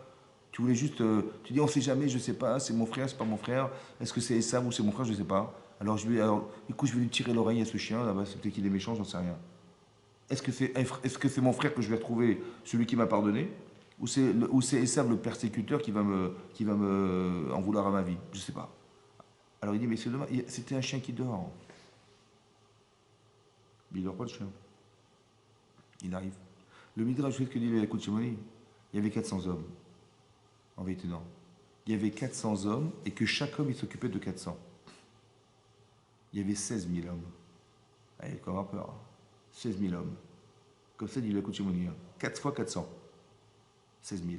[SPEAKER 1] Tu voulais juste. Tu dis on sait jamais, je sais pas, c'est mon frère, c'est pas mon frère. Est-ce que c'est Esav ou c'est mon frère, je sais pas. Alors écoute, je vais lui tirer l'oreille à ce chien, là-bas, c'est peut-être qu'il est méchant, j'en sais rien. Est-ce que c'est mon frère que je vais retrouver, celui qui m'a pardonné? Ou c'est Esav le persécuteur qui va me en vouloir à ma vie? Je sais pas. Alors il dit, mais c'est dommage, c'était un chien qui dort. Mais il dort pas le chien. Il arrive. Le Midrash, je sais ce que dit la Yakut Shimoni. Il y avait 400 hommes. En vérité, non. Il y avait 400 hommes et que chaque homme, il s'occupait de 400. Il y avait 16 000 hommes. Allez, comment peur. 16 000 hommes. Comme ça, dit la Yakut Shimoni. 4 fois 400. 16 000.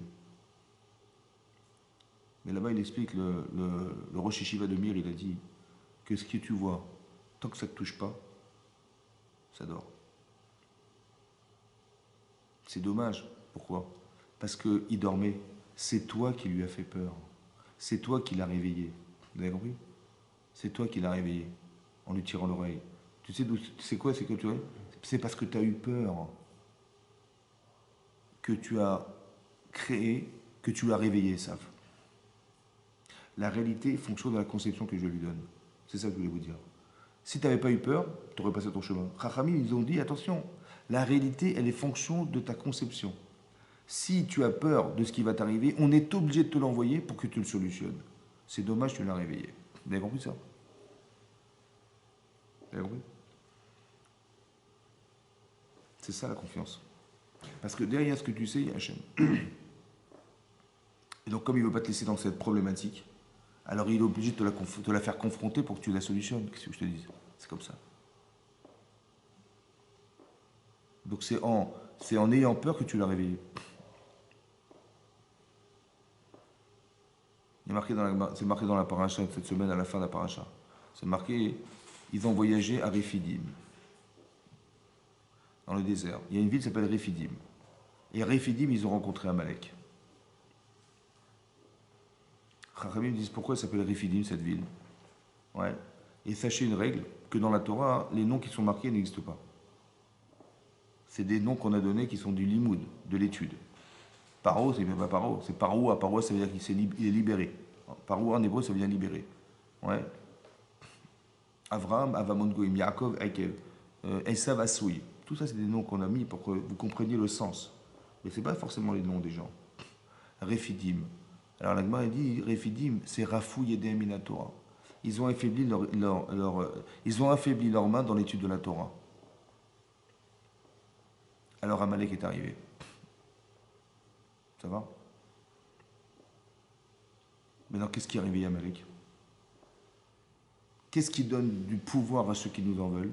[SPEAKER 1] Mais là-bas, il explique, le Rosh Yeshiva de Mir, il a dit que ce que tu vois, tant que ça ne te touche pas, ça dort. C'est dommage. Pourquoi? Parce qu'il dormait. C'est toi qui lui as fait peur. C'est toi qui l'as réveillé. Vous avez compris? C'est toi qui l'as réveillé en lui tirant l'oreille. Tu sais quoi? C'est parce que tu as eu peur que tu as créé, que tu l'as réveillé, Sav. La réalité est fonction de la conception que je lui donne. C'est ça que je voulais vous dire. Si tu n'avais pas eu peur, tu aurais passé ton chemin. Chachamim, ils ont dit, attention, la réalité, elle est fonction de ta conception. Si tu as peur de ce qui va t'arriver, on est obligé de te l'envoyer pour que tu le solutionnes. C'est dommage, tu l'as réveillé. Vous avez compris ça? Vous avez compris? C'est ça la confiance. Parce que derrière ce que tu sais, il y a Hachem. Et donc, comme il ne veut pas te laisser dans cette problématique, alors il est obligé de te la faire confronter pour que tu la solutionnes. Qu'est-ce que je te dis? C'est comme ça. Donc, c'est en ayant peur que tu l'as réveillé. C'est marqué dans la paracha cette semaine, à la fin de la paracha. C'est marqué, ils ont voyagé à Rephidim, dans le désert. Il y a une ville qui s'appelle Rephidim. Et à Rephidim, ils ont rencontré Amalek. Chachamim disent pourquoi elle s'appelle Rephidim, cette ville. Ouais. Et sachez une règle, que dans la Torah, les noms qui sont marqués n'existent pas. C'est des noms qu'on a donnés qui sont du limoud, de l'étude. Paro, c'est pas Paro, c'est Paroua. Paroua, ça veut dire qu'il est libéré. Paroua en hébreu, ça veut dire libéré. Ouais. Avraham, Avamon Goïm, Yaakov, Ekev, Esav, Asoui. Tout ça, c'est des noms qu'on a mis pour que vous compreniez le sens. Mais ce n'est pas forcément les noms des gens. Rephidim. Alors la Gemara dit, Rephidim, c'est Rafouille et Mina Torah. Ils ont affaibli ils ont affaibli leurs mains dans l'étude de la Torah. Alors Amalek est arrivé. Ça va? Maintenant, qu'est-ce qui est arrivé à Amalek? Qu'est-ce qui donne du pouvoir à ceux qui nous en veulent?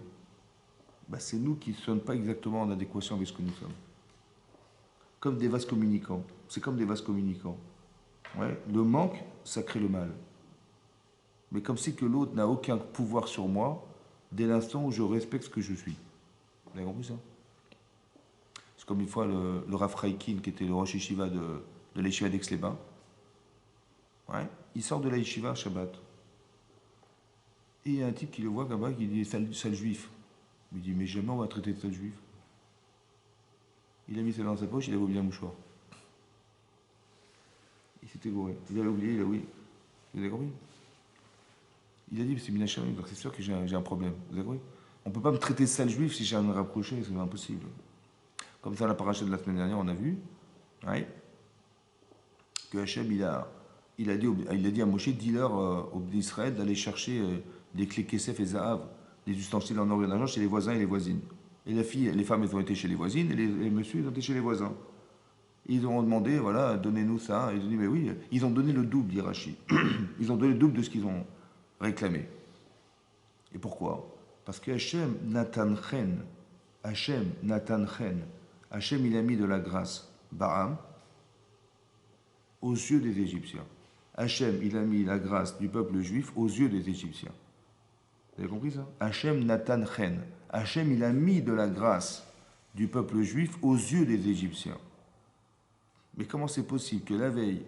[SPEAKER 1] C'est nous qui ne sommes pas exactement en adéquation avec ce que nous sommes. Comme des vases communicants. C'est comme des vases communicants. Ouais. Le manque, ça crée le mal. Mais comme si que l'autre n'a aucun pouvoir sur moi, dès l'instant où je respecte ce que je suis. Vous avez compris ça? C'est comme une fois le Rav Raikin, qui était le Rosh Yeshiva de l'Yeshiva d'Aix-les-Bains. Ouais. Il sort de la Yeshiva Shabbat. Et il y a un type qui le voit là-bas, qui dit sale juif. Il dit mais jamais on va traiter de sale juif. Il a mis ça dans sa poche, il a oublié un mouchoir. Il s'était gouré. Il avait oublié, oui. Vous avez compris? Il a dit c'est Minachem, c'est sûr que j'ai un problème. Vous avez compris? On ne peut pas me traiter de sale juif si j'ai à me rapprocher, c'est impossible. Comme ça, la paracha de la semaine dernière, on a vu ouais, que Hachem, il a dit à Moshe, dis-leur au d'Israël d'aller chercher des clés Kesef et Zahav, des ustensiles en or et en argent chez les voisins et les voisines. Et les femmes, elles ont été chez les voisines, et les messieurs, ils ont été chez les voisins. Et ils ont demandé, voilà, donnez-nous ça. Ils ont dit, mais oui, ils ont donné le double, dit Rachid. Ils ont donné le double de ce qu'ils ont réclamé. Et pourquoi? Parce que Hachem Natan Chen, Hachem, il a mis de la grâce, Baram, aux yeux des Égyptiens. Hachem, il a mis la grâce du peuple juif aux yeux des Égyptiens. Vous avez compris ça? Hachem Natan Chen. Hachem, il a mis de la grâce du peuple juif aux yeux des Égyptiens. Mais comment c'est possible que la veille,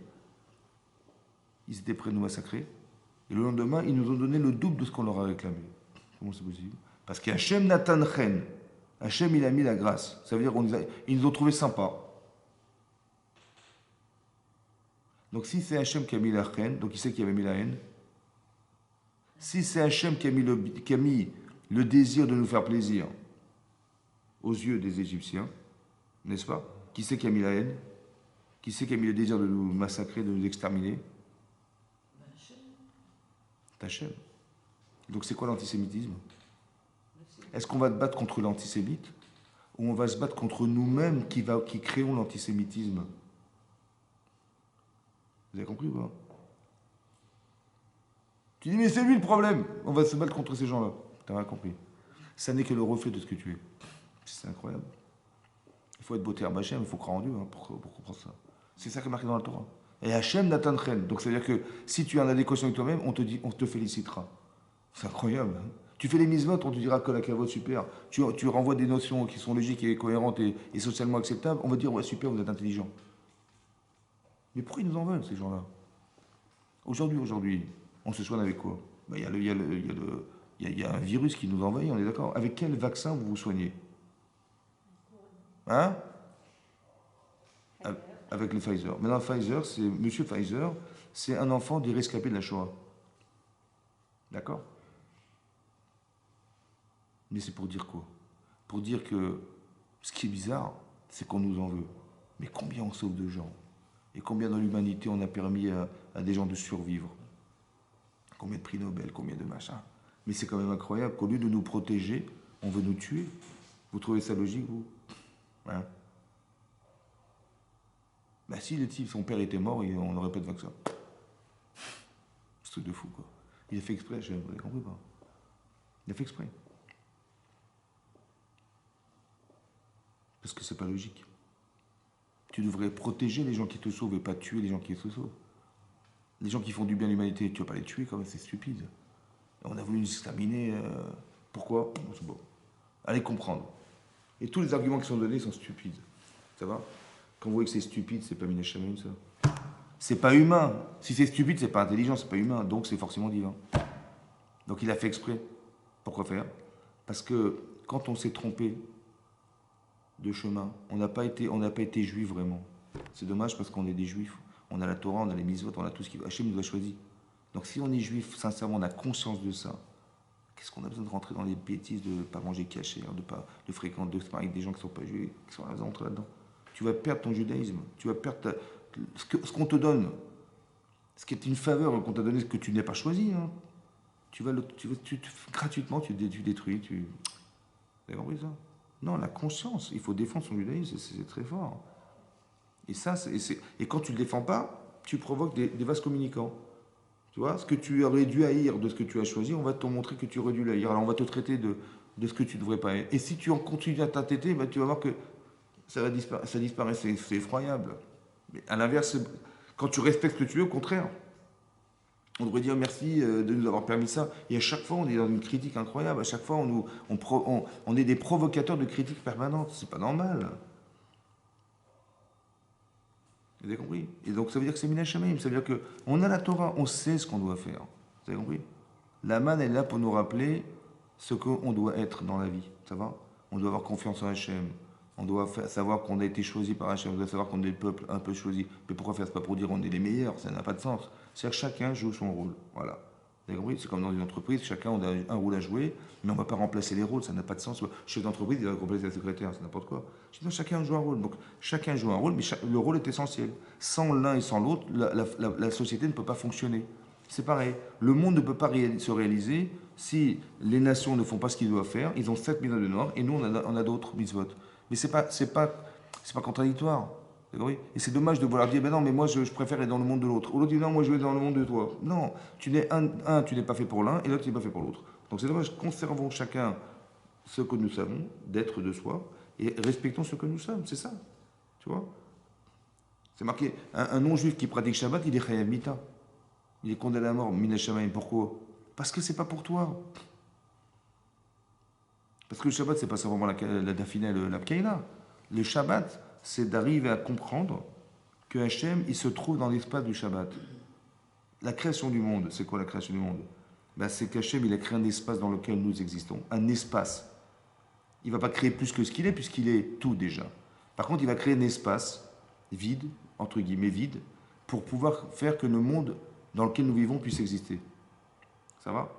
[SPEAKER 1] ils étaient prêts de nous massacrer, et le lendemain, ils nous ont donné le double de ce qu'on leur a réclamé? Comment c'est possible? Parce qu'Hachem Natan Chen. Hachem, il a mis la grâce. Ça veut dire qu'ils nous ont trouvés sympas. Donc si c'est Hachem qui a mis la haine, donc il sait qu'il avait mis la haine. Si c'est Hachem qui a mis le désir de nous faire plaisir aux yeux des Égyptiens, n'est-ce pas? Qui c'est qui a mis la haine? Qui c'est qui a mis le désir de nous massacrer, de nous exterminer? C'est Hachem. Donc c'est quoi l'antisémitisme? Est-ce qu'on va se battre contre l'antisémite ou on va se battre contre nous-mêmes qui créons l'antisémitisme? Vous avez compris ou pas? Tu dis, mais c'est lui le problème. On va se battre contre ces gens-là. Tu n'as rien compris. Ça n'est que le reflet de ce que tu es. C'est incroyable. Il faut être beauté à Hachem, il faut croire en Dieu pour comprendre ça. C'est ça qui est marqué dans la Torah. Et Hachem Natan Chen. Donc ça veut dire que si tu es en adéquation avec toi-même, on te félicitera. C'est incroyable. Hein? Tu fais les mitzvot, on te dira que la cavote, super. Tu renvoies des notions qui sont logiques et cohérentes et socialement acceptables. On va dire, ouais, super, vous êtes intelligent. Mais pourquoi ils nous en veulent, ces gens-là? Aujourd'hui, on se soigne avec quoi? Il y a un virus qui nous envahit, on est d'accord? Avec quel vaccin vous vous soignez? Hein? Avec le Pfizer. Maintenant, Pfizer, Monsieur Pfizer, c'est un enfant des rescapés de la Shoah. D'accord? Mais c'est pour dire quoi? Pour dire que ce qui est bizarre, c'est qu'on nous en veut. Mais combien on sauve de gens? Et combien dans l'humanité on a permis à des gens de survivre? Combien de prix Nobel, combien de machins? Mais c'est quand même incroyable qu'au lieu de nous protéger, on veut nous tuer. Vous trouvez ça logique, vous? Hein? Bah si le type, son père était mort, on n'aurait pas de vaccin. C'est un truc de fou, quoi. Il a fait exprès, je n'ai compris pas. Il a fait exprès. Parce que c'est pas logique. Tu devrais protéger les gens qui te sauvent et pas tuer les gens qui te sauvent. Les gens qui font du bien à l'humanité, tu vas pas les tuer quand même, c'est stupide. On a voulu nous exterminer. Pourquoi? C'est bon. Allez comprendre. Et tous les arguments qui sont donnés sont stupides. Ça va? Quand vous voyez que c'est stupide, c'est pas Minashamayim, ça. C'est pas humain. Si c'est stupide, c'est pas intelligent, c'est pas humain. Donc c'est forcément divin. Donc il a fait exprès. Pourquoi faire? Parce que quand on s'est trompé de chemin, on n'a pas été juif vraiment. C'est dommage parce qu'on est des juifs. On a la Torah, on a les mitzvot, on a tout ce qui Hachem nous a choisi. Donc si on est juif, sincèrement, on a conscience de ça. Qu'est-ce qu'on a besoin de rentrer dans les bêtises de ne pas manger caché, de fréquenter, de se marier avec des gens qui ne sont pas juifs, qui sont rentrés là-dedans? Tu vas perdre ton judaïsme. Tu vas perdre ce qu'on te donne. Ce qui est une faveur qu'on t'a donné, ce que tu n'as pas choisi. Hein. Gratuitement, tu détruis. Tu as compris ça? Non, la conscience. Il faut défendre son judaïsme, c'est très fort. Et ça, et quand tu ne le défends pas, tu provoques des vases communicants. Tu vois, ce que tu aurais dû haïr de ce que tu as choisi, on va te montrer que tu aurais dû l'haïr. Alors on va te traiter de ce que tu ne devrais pas haïr. Et si tu en continues à t'entêter, ben, tu vas voir que ça disparaît. C'est effroyable. Mais à l'inverse, quand tu respectes ce que tu veux, au contraire, on devrait dire merci de nous avoir permis ça. Et à chaque fois, on est dans une critique incroyable. À chaque fois, on est des provocateurs de critiques permanentes. C'est pas normal. Vous avez compris? Et donc ça veut dire que c'est Minashamayim. Ça veut dire qu'on a la Torah, on sait ce qu'on doit faire. Vous avez compris? La manne est là pour nous rappeler ce qu'on doit être dans la vie. Ça va? On doit avoir confiance en Hachem. On doit savoir qu'on a été choisi par Hachem. On doit savoir qu'on est le peuple un peu choisi. Mais pourquoi faire? C'est pas pour dire on est les meilleurs. Ça n'a pas de sens. C'est-à-dire que chacun joue son rôle. Voilà. Vous avez compris? C'est comme dans une entreprise. Chacun a un rôle à jouer. Mais on ne va pas remplacer les rôles. Ça n'a pas de sens. Le chef d'entreprise, il va remplacer la secrétaire. C'est n'importe quoi. Non, chacun joue un rôle. Donc chacun joue un rôle. Mais le rôle est essentiel. Sans l'un et sans l'autre, la société ne peut pas fonctionner. C'est pareil. Le monde ne peut pas se réaliser si les nations ne font pas ce qu'ils doivent faire. Ils ont 7 millions de noirs et nous, on a d'autres mitzvot. Mais c'est pas contradictoire. Et c'est dommage de vouloir dire, ben non, mais moi je préfère être dans le monde de l'autre. Ou l'autre dit, non, moi je vais être dans le monde de toi. Non, tu n'es tu n'es pas fait pour l'un et l'autre tu n'es pas fait pour l'autre. Donc c'est dommage, conservons chacun ce que nous savons, d'être de soi, et respectons ce que nous sommes, c'est ça. Tu vois? C'est marqué, un non-juif qui pratique Shabbat, il est Chayav Mita. Il est condamné à mort, Mina Shamayim. Pourquoi? Parce que c'est pas pour toi. Parce que le Shabbat, c'est pas simplement la Dafina, la Pkaïla. Le Shabbat, c'est d'arriver à comprendre que Hachem, il se trouve dans l'espace du Shabbat. La création du monde, c'est quoi la création du monde? Ben, c'est qu'Hachem, il a créé un espace dans lequel nous existons. Un espace. Il ne va pas créer plus que ce qu'il est, puisqu'il est tout déjà. Par contre, il va créer un espace vide, entre guillemets vide, pour pouvoir faire que le monde dans lequel nous vivons puisse exister. Ça va?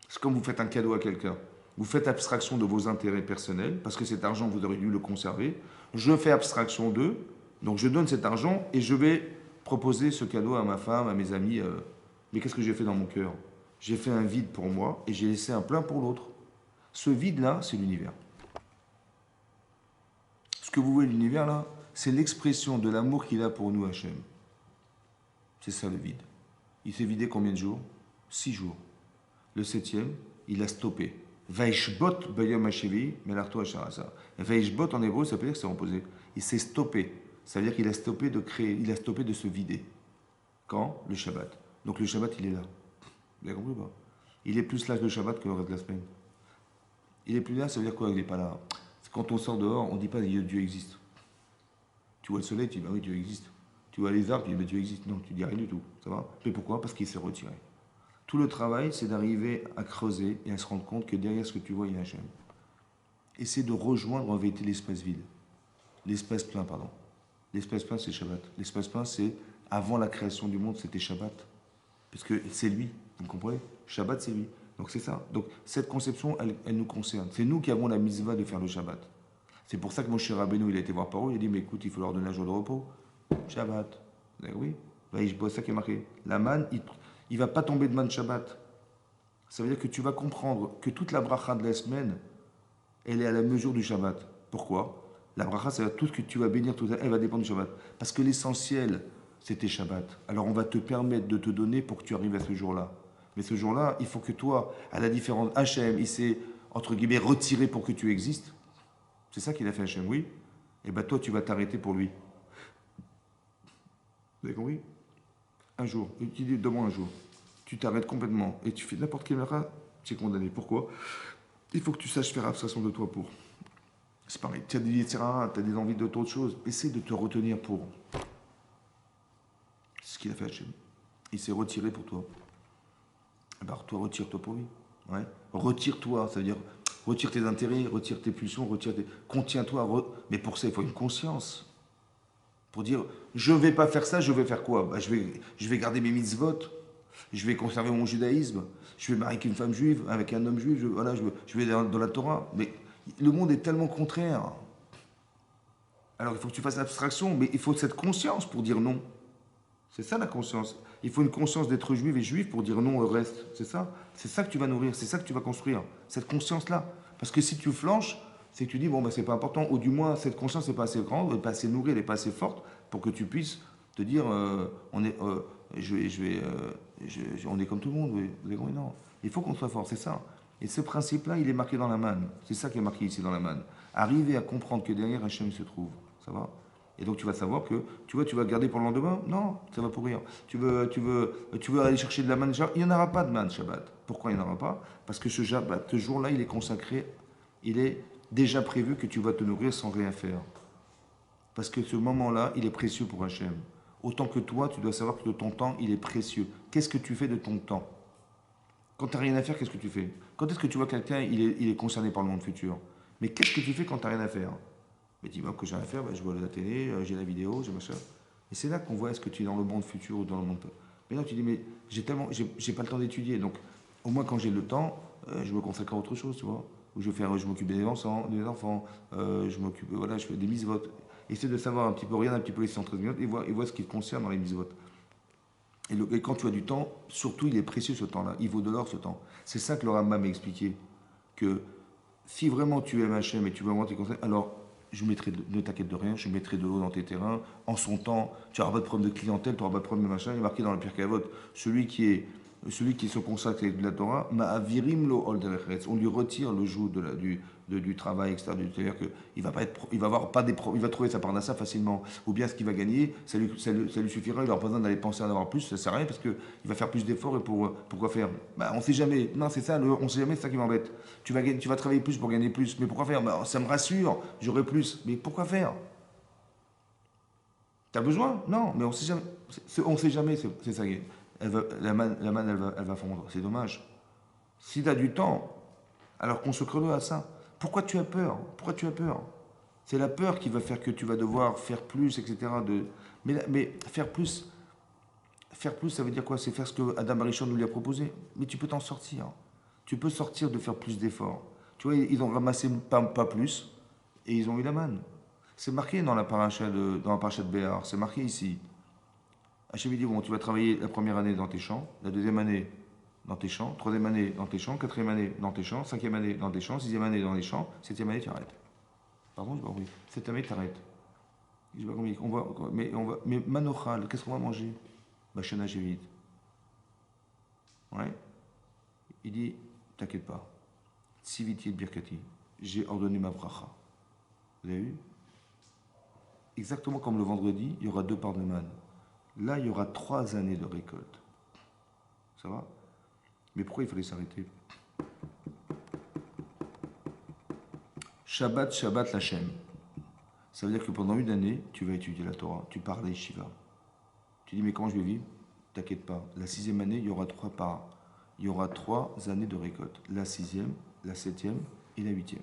[SPEAKER 1] C'est comme vous faites un cadeau à quelqu'un. Vous faites abstraction de vos intérêts personnels, parce que cet argent, vous aurez dû le conserver. Je fais abstraction d'eux, donc je donne cet argent et je vais proposer ce cadeau à ma femme, à mes amis. Mais qu'est-ce que j'ai fait dans mon cœur? J'ai fait un vide pour moi et j'ai laissé un plein pour l'autre. Ce vide-là, c'est l'univers. Ce que vous voyez, l'univers, là, c'est l'expression de l'amour qu'il a pour nous, Hachem. C'est ça le vide. Il s'est vidé combien de jours? 6 jours. Le 7e, il a stoppé. Vaishbot bayom hashevi melarto hasharasa. Vaishbot en hébreu, ça veut dire que c'est reposé. Il s'est stoppé. Ça veut dire qu'il a stoppé de créer, il a stoppé de se vider. Quand? Le Shabbat. Donc le Shabbat, il est là. Vous avez compris ou pas? Il est plus là le Shabbat que le reste de la semaine. Il est plus là, ça veut dire quoi? Il n'est pas là. Quand on sort dehors, on ne dit pas Dieu existe. Tu vois le soleil, tu dis bah oui, Dieu existe. Tu vois les arbres, tu dis bah, Dieu existe. Non, tu dis rien du tout. Ça va? Mais pourquoi? Parce qu'il s'est retiré. Tout le travail, c'est d'arriver à creuser et à se rendre compte que derrière ce que tu vois, il y a Hachem. Et c'est de rejoindre en vérité l'espace vide. L'espace plein, pardon. L'espace plein, c'est Shabbat. L'espace plein, c'est avant la création du monde, c'était Shabbat. Parce que c'est lui, vous comprenez? Shabbat, c'est lui. Donc c'est ça. Donc cette conception, elle nous concerne. C'est nous qui avons la mitzvah de faire le Shabbat. C'est pour ça que Moshe Rabbeinu, il a été voir Paro, il a dit, mais écoute, il faut leur donner un jour de repos. Shabbat. Oui. Là, je vois ça qui est marqué. La manne, il ne va pas tomber de manne Shabbat. Ça veut dire que tu vas comprendre que toute la bracha de la semaine, elle est à la mesure du Shabbat. Pourquoi? La bracha, c'est tout ce que tu vas bénir, tout ça, elle va dépendre du Shabbat. Parce que l'essentiel, c'était Shabbat. Alors on va te permettre de te donner pour que tu arrives à ce jour-là. Mais ce jour-là, il faut que toi, à la différence, Hachem, il s'est, entre guillemets, retiré pour que tu existes. C'est ça qu'il a fait Hachem, oui. Et bien toi, tu vas t'arrêter pour lui. Vous avez compris? Un jour, tu dis, donne-moi un jour. Tu t'arrêtes complètement et tu fais n'importe quelle bracha, tu es condamné. Pourquoi? Il faut que tu saches faire abstraction de toi pour. C'est pareil, tu as des yetzira, tu as des envies d'autres choses. Essaie de te retenir pour. C'est ce qu'il a fait Hachem. Il s'est retiré pour toi. Alors toi, retire-toi pour lui. Ouais. Retire-toi, ça veut dire retire tes intérêts, retire tes pulsions, contiens-toi. Mais pour ça, il faut une conscience. Pour dire, je ne vais pas faire ça, je vais faire quoi? Bah, je vais garder mes mitzvot, je vais conserver mon judaïsme, je vais marier avec une femme juive, avec un homme juif, voilà, je vais dans la Torah. Mais le monde est tellement contraire. Alors il faut que tu fasses abstraction, mais il faut cette conscience pour dire non. C'est ça la conscience. Il faut une conscience d'être juif et juif pour dire non au reste. C'est ça. C'est ça que tu vas nourrir, c'est ça que tu vas construire. Cette conscience-là. Parce que si tu flanches, c'est que tu dis, bon, ben, c'est pas important, ou du moins, cette conscience n'est pas assez grande, elle n'est pas assez nourrie, elle n'est pas assez forte pour que tu puisses te dire, on est, on est comme tout le monde. Oui. Vous avez compris? Non. Il faut qu'on soit fort, c'est ça. Et ce principe-là, il est marqué dans la manne. C'est ça qui est marqué ici dans la manne. Arriver à comprendre que derrière Hachem se trouve. Ça va? Et donc tu vas savoir que, tu vois, tu vas garder pour le lendemain? Non, ça va pourrir. Tu veux aller chercher de la manne Shabbat? Il n'y en aura pas de manne Shabbat. Pourquoi il n'y en aura pas? Parce que ce Shabbat, ce jour-là, il est consacré, il est déjà prévu que tu vas te nourrir sans rien faire. Parce que ce moment-là, il est précieux pour Hachem. Autant que toi, tu dois savoir que ton temps, il est précieux. Qu'est-ce que tu fais de ton temps? Quand tu n'as rien à faire, qu'est-ce que tu fais? Quand est-ce que tu vois quelqu'un, il est concerné par le monde futur? Mais qu'est-ce que tu fais quand tu n'as rien à faire? Mais dis-moi que j'ai rien à faire, ben, je vois la télé, j'ai la vidéo, j'ai machin. Et c'est là qu'on voit est-ce que tu es dans le monde futur ou dans le monde. Mais là, tu dis, mais j'ai pas le temps d'étudier. Donc, au moins, quand j'ai le temps, je me consacre à autre chose, tu vois. Ou je m'occupe des enfants, je m'occupe, voilà, je fais des mises votes. Essaie de savoir un petit peu, regarde un petit peu les 113 minutes et vois ce qui te concerne dans les mises votes. Et quand tu as du temps, surtout, il est précieux ce temps-là. Il vaut de l'or ce temps. C'est ça que le Rambam m'a expliqué. Que si vraiment tu aimes Hachem et tu veux vraiment tes conseils, alors ne t'inquiète de rien, je mettrai de l'eau dans tes terrains. En son temps, tu n'auras pas de problème de clientèle, tu n'auras pas de problème de machin. Il est marqué dans le Pirkei Avot, celui qui se consacre avec de la Torah, ma'avirim lo ol derech. On lui retire le joug du travail, etc. C'est-à-dire qu'il va trouver sa parnassa facilement. Ou bien ce qu'il va gagner, ça lui suffira. Il n'aura pas besoin d'aller penser à en avoir plus, ça ne sert à rien parce qu'il va faire plus d'efforts et pourquoi faire? Bah, on ne sait jamais. Non, c'est ça, on ne sait jamais, c'est ça qui m'embête. Tu vas travailler plus pour gagner plus. Mais pourquoi faire? Bah, ça me rassure, j'aurai plus. Mais pourquoi faire? T'as besoin? Non, mais on sait jamais. On sait jamais, c'est ça. La manne, elle va fondre. C'est dommage. Si tu as du temps, alors consacre-le à ça. Pourquoi tu as peur? Pourquoi tu as peur? C'est la peur qui va faire que tu vas devoir faire plus, etc. Mais faire plus, ça veut dire quoi? C'est faire ce que Adam Arishon nous lui a proposé. Mais tu peux t'en sortir. Tu peux sortir de faire plus d'efforts. Tu vois, ils ont ramassé pas plus et ils ont eu la manne. C'est marqué dans la paracha de Béar. C'est marqué ici. Hachem dit, bon, tu vas travailler la première année dans tes champs, la deuxième année dans tes champs, troisième année dans tes champs, quatrième année dans tes champs, cinquième année dans tes champs, sixième année dans les champs, septième année tu arrêtes. Pardon, je pas compris. Cette année tu arrêtes. Je pas compris. Mais manochal, qu'est-ce qu'on va manger? Bachana vite. Ouais. Il dit, t'inquiète pas. Siviti et birkati. J'ai ordonné ma bracha. Vous avez vu? Exactement comme le vendredi, il y aura 2 parts de manne. Là, il y aura 3 années de récolte. Ça va? Mais pourquoi il fallait s'arrêter? Shabbat, Shabbat, Lachem. Ça veut dire que pendant une année, tu vas étudier la Torah, tu parles à Yeshiva. Tu dis, mais comment je vais vivre? T'inquiète pas. La 6e année, il y aura 3 parts. Il y aura 3 années de récolte. La 6e, la 7e et la 8e.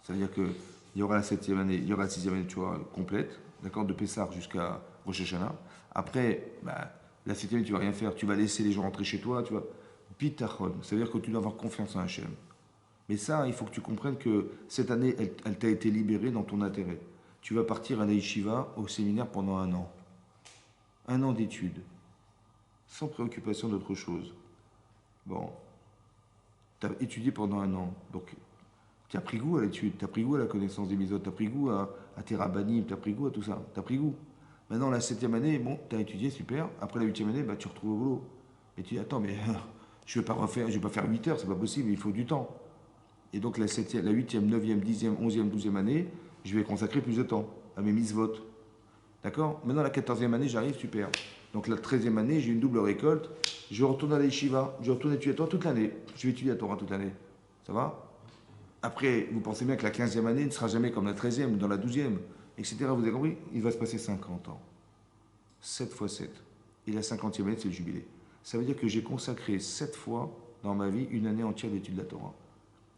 [SPEAKER 1] Ça veut dire qu'il y aura la 7e année, il y aura la 6e année, tu vois, complète, d'accord, de Pessah jusqu'à Rosh Hashanah. Après, bah, la 7e, tu vas rien faire, tu vas laisser les gens rentrer chez toi, tu vas Bitachon, ça veut dire que tu dois avoir confiance en Hachem. Mais ça, il faut que tu comprennes que cette année, elle t'a été libérée dans ton intérêt. Tu vas partir à la yeshiva, au séminaire pendant 1 an. 1 an d'études, sans préoccupation d'autre chose. Bon, tu as étudié pendant 1 an, donc tu as pris goût à l'étude, tu as pris goût à la connaissance des misotes, tu as pris goût à tes rabbinim, tu as pris goût à tout ça, tu as pris goût. Maintenant, la 7e année, bon, tu as étudié, super. Après la 8e année, bah, tu retrouves au boulot. Et tu dis, attends, mais je ne vais pas faire 8 heures, c'est pas possible, il faut du temps. Et donc la 8e, 9e, 10e, 11e, 12e année, je vais consacrer plus de temps à mes mitzvot. D'accord? Maintenant, la 14e année, j'arrive, super. Donc la 13e année, j'ai une double récolte. Je retourne à l'Yeshiva, je retourne étudier à Torah toute l'année. Je vais étudier à Torah toute l'année. Ça va? Après, vous pensez bien que la 15e année ne sera jamais comme la 13e ou dans la 12e, etc. Vous avez compris? Il va se passer 50 ans. 7 fois 7. Et la 50e année, c'est le jubilé. Ça veut dire que j'ai consacré 7 fois dans ma vie une année entière d'études de la Torah.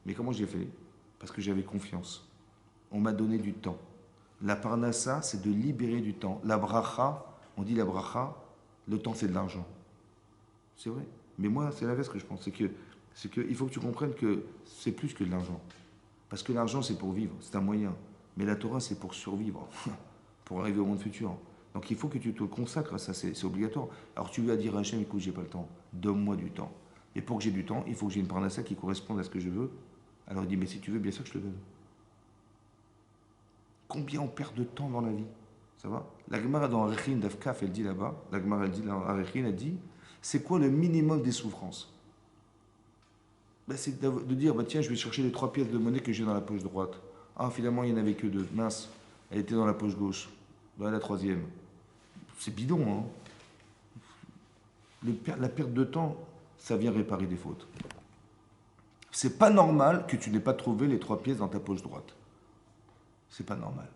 [SPEAKER 1] Mais comment j'ai fait? Parce que j'avais confiance. On m'a donné du temps. La parnassa, c'est de libérer du temps. La bracha, on dit la bracha, le temps c'est de l'argent. C'est vrai. Mais moi, c'est l'inverse que je pense. C'est que il faut que tu comprennes que c'est plus que de l'argent. Parce que l'argent, c'est pour vivre, c'est un moyen. Mais la Torah, c'est pour survivre, pour arriver au monde futur. Donc il faut que tu te consacres à ça, c'est obligatoire. Alors tu vas dire à Hachem, écoute, j'ai pas le temps, donne-moi du temps. Et pour que j'ai du temps, il faut que j'ai une parnassa qui corresponde à ce que je veux. Alors il dit, mais si tu veux, bien sûr que je te donne. Combien on perd de temps dans la vie? Ça va? La Gemara dans Arechin d'Afkaf, elle dit là-bas, la Gemara elle dit dans Arechin, elle dit, c'est quoi le minimum des souffrances? Ben, c'est de dire, bah, tiens, je vais chercher les 3 pièces de monnaie que j'ai dans la poche droite. Ah, finalement, il n'y en avait que 2. Mince, elle était dans la poche gauche, dans la 3e. C'est bidon, hein? La perte de temps, ça vient réparer des fautes. C'est pas normal que tu n'aies pas trouvé les 3 pièces dans ta poche droite. C'est pas normal.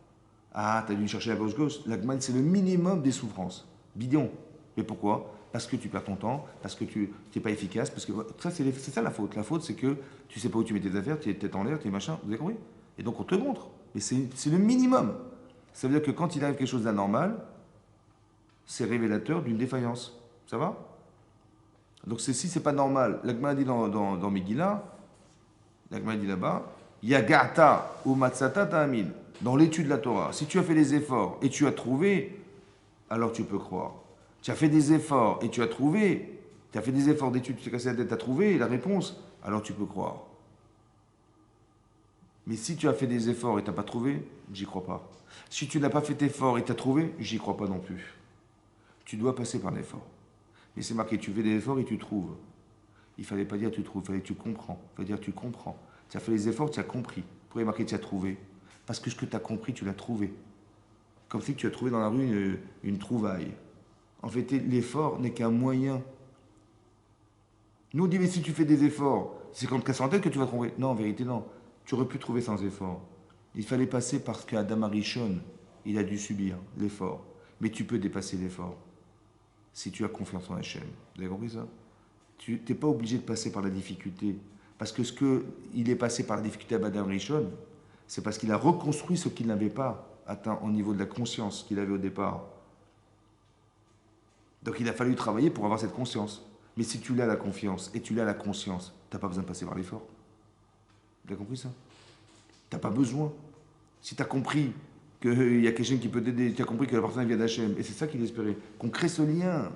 [SPEAKER 1] Ah, t'as dû chercher la poche gauche. La Gemara, c'est le minimum des souffrances. Bidon. Mais pourquoi? Parce que tu perds ton temps, parce que tu n'es pas efficace, parce que ça, c'est ça la faute. La faute, c'est que tu sais pas où tu mets tes affaires, tu es tête en l'air, tu es machin, vous avez compris? Et donc on te montre. Mais c'est le minimum. Ça veut dire que quand il arrive quelque chose d'anormal, c'est révélateur d'une défaillance. Ça va? Donc si c'est pas normal, la Gemara dit dans Megillah, la Gemara dit là-bas, Yagata ou Matsata ta'amin. Dans l'étude de la Torah, si tu as fait des efforts et tu as trouvé, alors tu peux croire. Tu as fait des efforts et tu as trouvé, tu as fait des efforts d'études, tu t'es cassé la tête, tu as trouvé la réponse, alors tu peux croire. Mais si tu as fait des efforts et tu n'as pas trouvé, j'y crois pas. Si tu n'as pas fait d'efforts et tu as trouvé, j'y crois pas non plus. Tu dois passer par l'effort. Mais c'est marqué, tu fais des efforts et tu trouves. Il fallait pas dire tu trouves, il fallait tu comprends. Il fallait dire tu comprends. Tu as fait les efforts, tu as compris. Pourquoi il est marqué tu as trouvé? Parce que ce que tu as compris, tu l'as trouvé. Comme si tu as trouvé dans la rue une trouvaille. En fait, l'effort n'est qu'un moyen. Nous, on dit, mais si tu fais des efforts, c'est quand tu te casses en tête que tu vas trouver. Non, en vérité, non. Tu aurais pu trouver sans effort. Il fallait passer parce qu'Adam Arishon, il a dû subir l'effort. Mais tu peux dépasser l'effort si tu as confiance en Hachem. Vous avez compris ça? Tu n'es pas obligé de passer par la difficulté. Parce que il est passé par la difficulté à Adam Rishon, c'est parce qu'il a reconstruit ce qu'il n'avait pas atteint au niveau de la conscience qu'il avait au départ. Donc il a fallu travailler pour avoir cette conscience. Mais si tu l'as la confiance et tu l'as la conscience, tu n'as pas besoin de passer par l'effort. Tu as compris ça? Tu n'as pas besoin. Si tu as compris qu'il y a quelqu'un qui peut t'aider, tu as compris que la personne vient d'Hachem, et c'est ça qu'il espérait, qu'on crée ce lien.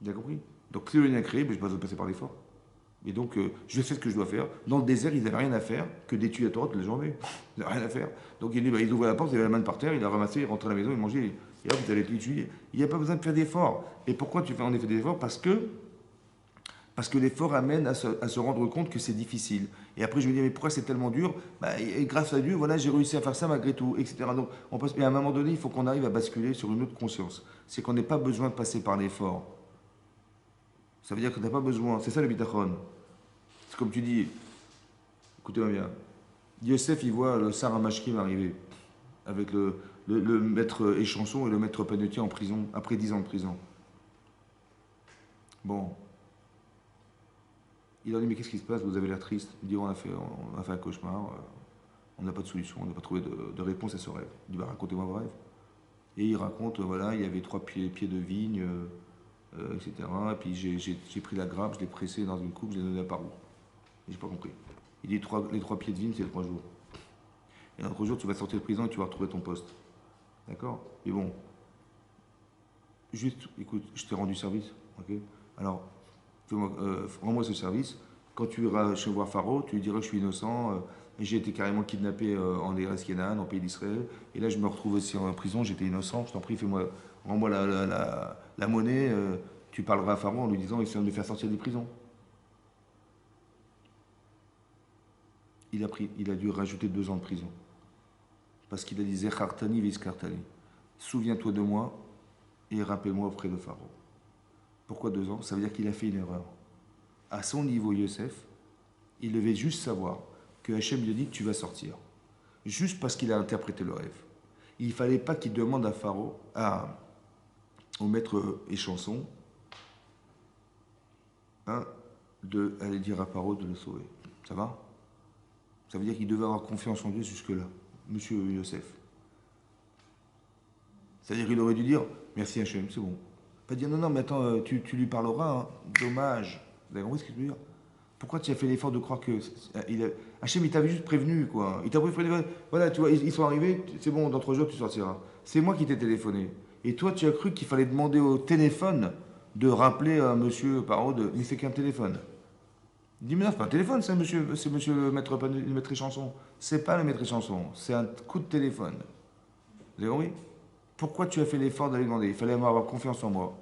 [SPEAKER 1] Tu as compris? Donc si le lien est créé, je n'ai pas besoin de passer par l'effort. Et donc, je fais ce que je dois faire. Dans le désert, ils n'avaient rien à faire que d'étudier la Torah toute la journée. Ils n'avaient rien à faire. Donc, il dit, ils ouvraient la porte, ils avaient la main par terre, il a ramassé, il rentrait à la maison, il mangeait. Et hop, vous allez étudier. Il n'y a pas besoin de faire d'efforts. Et pourquoi tu fais en effet des efforts? Parce que l'effort amène à se rendre compte que c'est difficile. Et après, je me dis, mais pourquoi c'est tellement dur? Et grâce à Dieu, voilà, j'ai réussi à faire ça malgré tout, etc. Donc, mais à un moment donné, il faut qu'on arrive à basculer sur une autre conscience. C'est qu'on n'ait pas besoin de passer par l'effort. Ça veut dire qu'on n'a pas besoin. C'est ça le bitachon. C'est comme tu dis, écoutez-moi bien. Yosef, il voit le Sarah Mashkim arriver avec le maître Échanson et le maître Panetier en prison, après 10 ans de prison. Bon. Il leur dit, mais qu'est-ce qui se passe? Vous avez l'air triste. Il dit, on a fait un cauchemar, on n'a pas de solution, on n'a pas trouvé de réponse à ce rêve. Il dit, bah, racontez-moi vos rêves. Et il raconte, voilà, il y avait 3 pieds de vigne, etc. Et puis j'ai pris la grappe, je l'ai pressée dans une coupe, je l'ai donnée à Paro. J'ai pas compris. Il dit les 3 pieds de vigne, c'est les 3 jours. Et dans 3 jours, tu vas sortir de prison et tu vas retrouver ton poste. D'accord? Mais bon, juste, écoute, je t'ai rendu service. Ok? Alors, rends-moi ce service. Quand tu iras chez voir Pharaon, tu lui diras que je suis innocent. Et j'ai été carrément kidnappé en Eretz Canaan, en pays d'Israël. Et là, je me retrouve aussi en prison, j'étais innocent. Je t'en prie, rends-moi la monnaie. Tu parleras à Pharaon en lui disant essaie de me faire sortir des prisons. Il a dû rajouter 2 ans de prison. Parce qu'il a dit Zechartani viskartani. Souviens-toi de moi et rappelle-moi auprès de Pharaon. Pourquoi 2 ans? Ça veut dire qu'il a fait une erreur. À son niveau, Yosef, il devait juste savoir que Hachem lui a dit que tu vas sortir. Juste parce qu'il a interprété le rêve. Il ne fallait pas qu'il demande à Pharaon, au maître Échanson, d'aller dire à Pharaon de le sauver. Ça va? Ça veut dire qu'il devait avoir confiance en Dieu jusque-là, monsieur Yosef. C'est-à-dire qu'il aurait dû dire merci Hachem, c'est bon. Pas dire non, non, mais attends, tu lui parleras, hein. Dommage. Vous avez compris ce que je veux dire? Pourquoi tu as fait l'effort de croire que. Hachem, il t'avait juste prévenu, quoi. Il t'a prévenu. Voilà, tu vois, ils sont arrivés, c'est bon, dans 3 jours, tu sortiras. C'est moi qui t'ai téléphoné. Et toi, tu as cru qu'il fallait demander au téléphone de rappeler à monsieur Parot de. Mais c'est qu'un téléphone. Dis, mais non, c'est pas un téléphone, c'est monsieur le maître Échanson. C'est pas le maître Échanson, c'est un coup de téléphone. Vous avez compris? Pourquoi tu as fait l'effort d'aller demander? Il fallait avoir confiance en moi.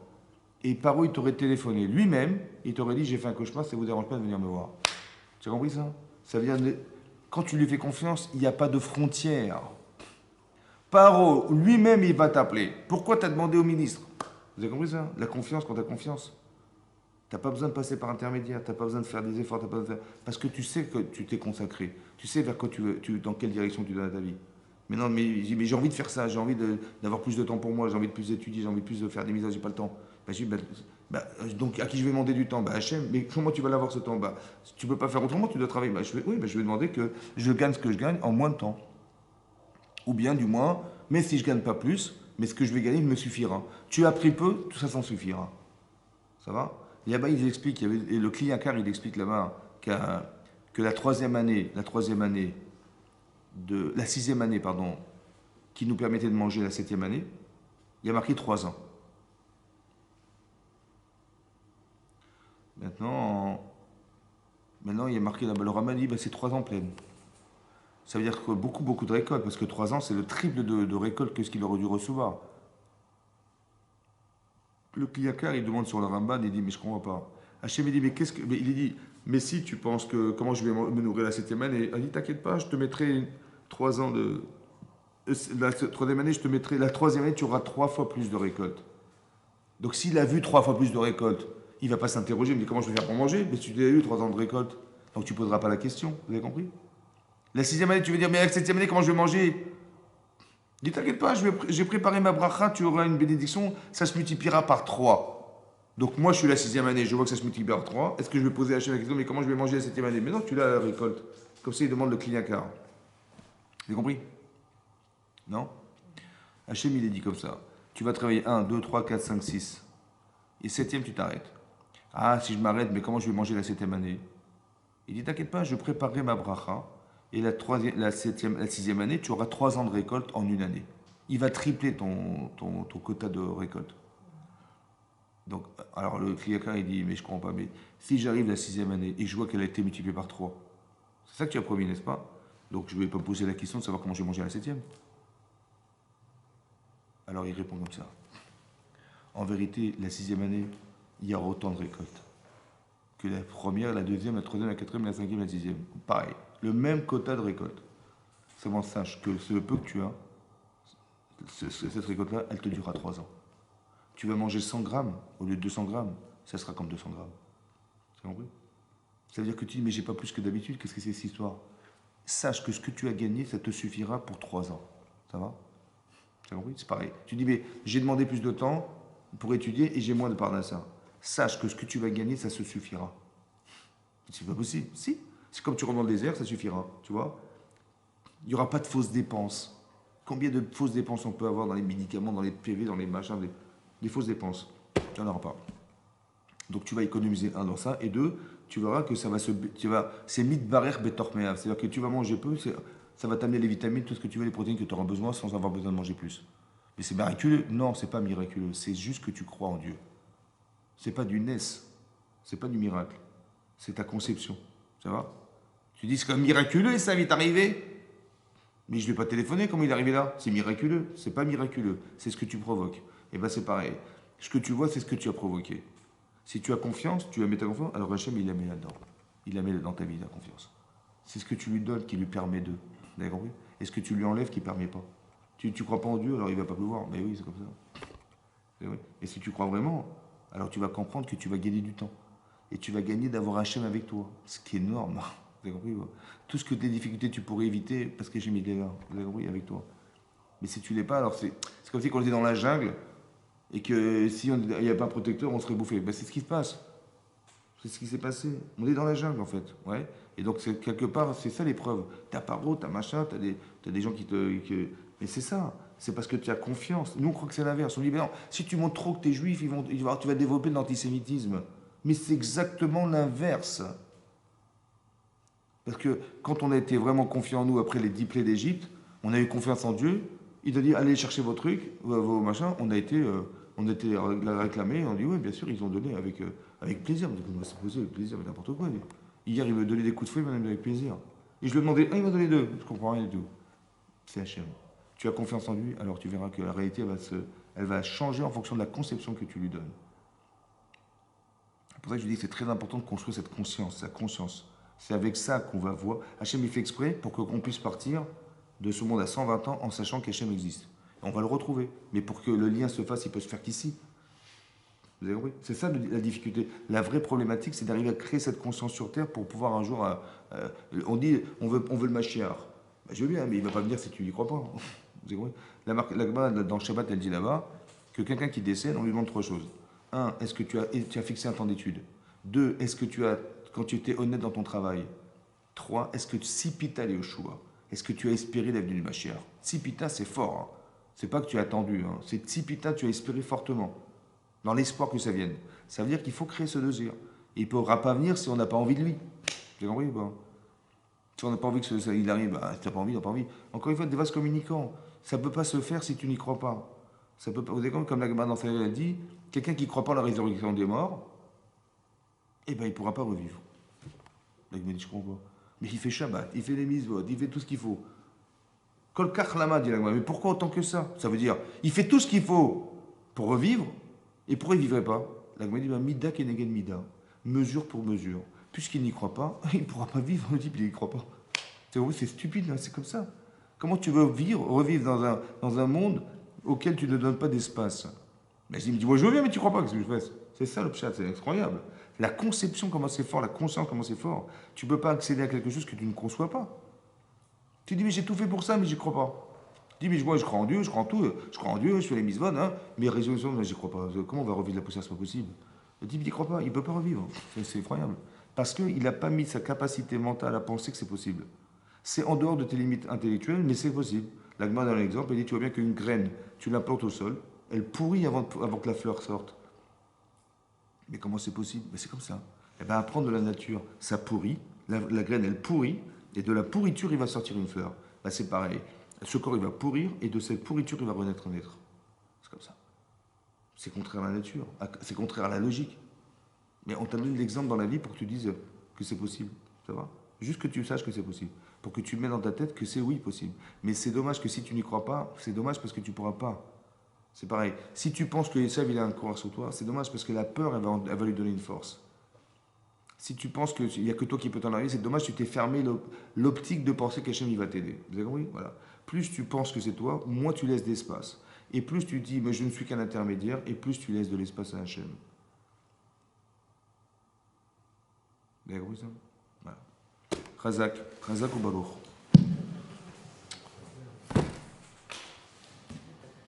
[SPEAKER 1] Et Parot, il t'aurait téléphoné lui-même, il t'aurait dit j'ai fait un cauchemar, ça ne vous dérange pas de venir me voir. Tu as compris ça? Ça veut dire, quand tu lui fais confiance, il n'y a pas de frontières. Parot, lui-même, il va t'appeler. Pourquoi tu as demandé au ministre? Vous avez compris ça? La confiance quand tu as confiance. Tu n'as pas besoin de passer par intermédiaire, tu n'as pas besoin de faire des efforts, parce que tu sais que tu t'es consacré. Tu sais vers quoi tu veux, dans quelle direction tu donnes ta vie. Mais non, mais j'ai envie de faire ça, j'ai envie d'avoir plus de temps pour moi, j'ai envie de plus d'étudier, j'ai envie de plus de faire des mises, j'ai pas le temps. Donc à qui je vais demander du temps? Hachem, mais comment tu vas l'avoir ce temps? Tu peux pas faire autrement, tu dois travailler. Je vais demander que je gagne ce que je gagne en moins de temps. Ou bien du moins, mais si je gagne pas plus, mais ce que je vais gagner me suffira. Tu as pris peu, tout ça s'en suffira. Ça va? Et là-bas, ils expliquent, et le client car il explique là-bas que la troisième année, la 6e année, pardon, qui nous permettait de manger la 7e année, il y a marqué 3 ans. Maintenant, il y a marqué là-bas, le Raman dit c'est 3 ans pleines. Ça veut dire que beaucoup de récoltes, parce que 3 ans, c'est le triple de récoltes que ce qu'il aurait dû recevoir. Le Kliyakar, il demande sur le Ramban, il dit, mais je ne comprends pas. Hachem, il dit, mais qu'est-ce que. Mais il dit, mais si tu penses que. Comment je vais me nourrir la 7e année? Il dit, t'inquiète pas, je te mettrai 3 ans de. La 3e année, je te mettrai. La 3e année, tu auras 3 fois plus de récoltes. Donc s'il a vu 3 fois plus de récoltes, il ne va pas s'interroger, il me dit, comment je vais faire pour manger? Mais tu as eu 3 ans de récolte. Donc tu ne poseras pas la question. Vous avez compris? La 6e année, tu veux dire, mais avec la 7e année, comment je vais manger? Dis, t'inquiète pas, j'ai préparé ma bracha, tu auras une bénédiction, ça se multipliera par 3. Donc moi, je suis la 6e année, je vois que ça se multiplie par 3. Est-ce que je vais poser à Hachem la question, mais comment je vais manger la 7e année? Mais non, tu l'as à la récolte. Comme ça, il demande le clignacard. Vous avez compris? Non? Hachem, il est dit comme ça. Tu vas travailler 1, 2, 3, 4, 5, 6. Et 7e, tu t'arrêtes. Ah, si je m'arrête, mais comment je vais manger la 7e année? Il dit, t'inquiète pas, je préparerai ma bracha. Et la 6e année, tu auras 3 ans de récolte en une année. Il va tripler ton quota de récolte. Donc, alors le client il dit, mais je ne comprends pas, mais si j'arrive la 6e année et je vois qu'elle a été multipliée par 3, c'est ça que tu as promis, n'est-ce pas? Donc je ne vais pas me poser la question de savoir comment je vais manger à la 7e. Alors il répond comme ça. En vérité, la 6e année, il y aura autant de récoltes que la première, la 2e, la 3e, la 4e, la 5e, la 6e. Pareil, le même quota de récolte. Seulement sache que ce peu que tu as, cette récolte-là, elle te durera 3 ans. Tu vas manger 100 grammes au lieu de 200 grammes, ça sera comme 200 grammes. Tu as compris? Ça veut dire que tu dis, mais j'ai pas plus que d'habitude, qu'est-ce que c'est cette histoire? Sache que ce que tu as gagné, ça te suffira pour 3 ans. Ça va? Tu as compris? C'est pareil. Tu dis, mais j'ai demandé plus de temps pour étudier et j'ai moins de parnassa. Sache que ce que tu vas gagner, ça se suffira. C'est pas possible. Si. C'est comme tu rentres dans le désert, ça suffira. Tu vois? Il n'y aura pas de fausses dépenses. Combien de fausses dépenses on peut avoir dans les médicaments, dans les PV, dans les machins, des fausses dépenses? Tu n'en auras pas. Donc tu vas économiser un dans ça, et deux, tu verras que ça va se, c'est mitbarer betormea, c'est-à-dire que tu vas manger peu, ça va t'amener les vitamines, tout ce que tu veux, les protéines que tu auras besoin sans avoir besoin de manger plus. Mais c'est miraculeux? Non, c'est pas miraculeux, c'est juste que tu crois en Dieu. C'est pas du NES, c'est pas du miracle, c'est ta conception, ça va? Tu dis c'est comme miraculeux et ça vient t'arriver? Mais je ne lui ai pas téléphoné, comment il est arrivé là? C'est miraculeux, c'est pas miraculeux, c'est ce que tu provoques. Et bien c'est pareil, ce que tu vois, c'est ce que tu as provoqué. Si tu as confiance, tu as mis ta confiance, alors Hachem, il la met là-dedans. Il la met dans ta vie, la confiance. C'est ce que tu lui donnes qui lui permet de. Vous avez compris? Et ce que tu lui enlèves qui ne permet pas. Tu ne crois pas en Dieu, alors il ne va pas pleuvoir. Mais oui, c'est comme ça. Et, oui. Et si tu crois vraiment, alors tu vas comprendre que tu vas gagner du temps. Et tu vas gagner d'avoir Hachem avec toi. Ce qui est énorme. Vous avez compris? Tout ce que tes difficultés, tu pourrais éviter parce que Hachem, il est là. Vous avez compris? Avec toi. Mais si tu l'es pas, alors c'est comme si on était dans la jungle et que si il n'y avait pas un protecteur, on serait bouffé. Ben, c'est ce qui se passe. C'est ce qui s'est passé. On est dans la jungle, en fait. Ouais. Et donc, quelque part, c'est ça l'épreuve. T'as paro, t'as machin, t'as des gens qui te. Mais c'est ça. C'est parce que tu as confiance. Nous, on croit que c'est l'inverse. On dit, ben non, si tu montres trop que t'es juif, tu vas développer de l'antisémitisme. Mais c'est exactement l'inverse. Parce que quand on a été vraiment confiant en nous après les 10 plaies d'Égypte, on a eu confiance en Dieu. Il a dit, allez chercher vos trucs, vos machins. On a été réclamé. On dit, oui, bien sûr, ils ont donné avec plaisir. On s'est posé avec plaisir, avec n'importe quoi. Hier, il me donnait des coups de fouet, il m'a donné avec plaisir. Et je lui ai demandé, il m'a donné deux. Je comprends rien du tout. C'est Hachem. Tu as confiance en lui, alors tu verras que la réalité, elle va changer en fonction de la conception que tu lui donnes. C'est pour ça que je dis que c'est très important de construire cette conscience, sa conscience. C'est avec ça qu'on va voir. Hachem, il fait exprès pour qu'on puisse partir de ce monde à 120 ans en sachant qu'Hachem existe. On va le retrouver. Mais pour que le lien se fasse, il peut se faire qu'ici. Vous avez compris? C'est ça la difficulté. La vraie problématique, c'est d'arriver à créer cette conscience sur Terre pour pouvoir un jour. On dit, on veut le Mashiach. Ben, je veux bien, mais il ne va pas venir si tu n'y crois pas. Vous avez compris? Dans le Shabbat, elle dit là-bas que quelqu'un qui décède, on lui demande trois choses. Un, est-ce que tu as fixé un temps d'étude? Deux, est-ce que quand tu étais honnête dans ton travail? Trois, est-ce que Sipita le Yoshua? Est-ce que tu as espéré l'avenue du Mashiach? Sipita, c'est fort. Hein. C'est pas que tu as attendu. Hein. C'est Sipita, tu as espéré fortement. Dans l'espoir que ça vienne. Ça veut dire qu'il faut créer ce désir. Et il ne pourra pas venir si on n'a pas envie de lui. Vous avez compris ou pas? Si on n'a pas envie qu'il arrive, bah, si tu n'as pas envie, tu n'as pas envie. Encore une fois, des vases communicants. Ça ne peut pas se faire si tu n'y crois pas. Ça peut pas, vous avez compris, comme la Gemara dans sa a dit, quelqu'un qui ne croit pas à la résurrection des morts, eh ben, il ne pourra pas revivre. La Gemara dit, je comprends pas. Mais il fait Shabbat, il fait les mitzvot, il fait tout ce qu'il faut. Kol kach lama, dit la Gemara. Mais pourquoi autant que ça? Ça veut dire, il fait tout ce qu'il faut pour revivre. Et pourquoi il ne vivrait pas? La Gemara dit, mida keneged mida, mesure pour mesure. Puisqu'il n'y croit pas, il ne pourra pas vivre. On dit, il n'y croit pas. C'est stupide, là, c'est comme ça. Comment tu veux revivre dans un monde auquel tu ne donnes pas d'espace? Mais il me dit, moi je veux bien, mais tu ne crois pas, qu'est-ce que je fais? C'est ça le pshat, c'est incroyable. La conception, comment c'est fort, la conscience, comment c'est fort. Tu ne peux pas accéder à quelque chose que tu ne conçois pas. Tu dis, mais j'ai tout fait pour ça, mais j'y crois pas. Tu dis, mais moi je crois en Dieu, je crois en tout, je crois en Dieu, je fais les mitzvot, hein, mais résolution, j'y crois pas. Comment on va revivre la poussière? C'est pas possible. Il dit, mais il ne croit pas, il ne peut pas revivre. C'est effroyable. Parce qu'il n'a pas mis sa capacité mentale à penser que c'est possible. C'est en dehors de tes limites intellectuelles, mais c'est possible. La Gemara dans l'exemple, elle dit, tu vois bien qu'une graine, tu la plantes au sol, elle pourrit avant que la fleur sorte. Mais comment c'est possible? Ben, c'est comme ça. Eh ben, apprendre de la nature, ça pourrit, la graine, elle pourrit, et de la pourriture, il va sortir une fleur. Ben, c'est pareil. Ce corps, il va pourrir, et de cette pourriture, il va renaître un être. C'est comme ça. C'est contraire à la nature, c'est contraire à la logique. Mais on t'a donné l'exemple dans la vie pour que tu dises que c'est possible. Ça va? Juste que tu saches que c'est possible. Pour que tu mettes dans ta tête que c'est oui possible. Mais c'est dommage que si tu n'y crois pas, c'est dommage parce que tu ne pourras pas. C'est pareil. Si tu penses que Esav, il a un pouvoir sur toi, c'est dommage parce que la peur, elle va lui donner une force. Si tu penses qu'il n'y a que toi qui peux t'en arriver, c'est dommage, tu t'es fermé l'optique de penser qu'Hachem, il va t'aider. Vous avez compris? Voilà. Plus tu penses que c'est toi, moins tu laisses d'espace. Et plus tu dis, mais je ne suis qu'un intermédiaire, et plus tu laisses de l'espace à Hachem. Vous avez compris ça? Voilà. Chazak ou Baruch.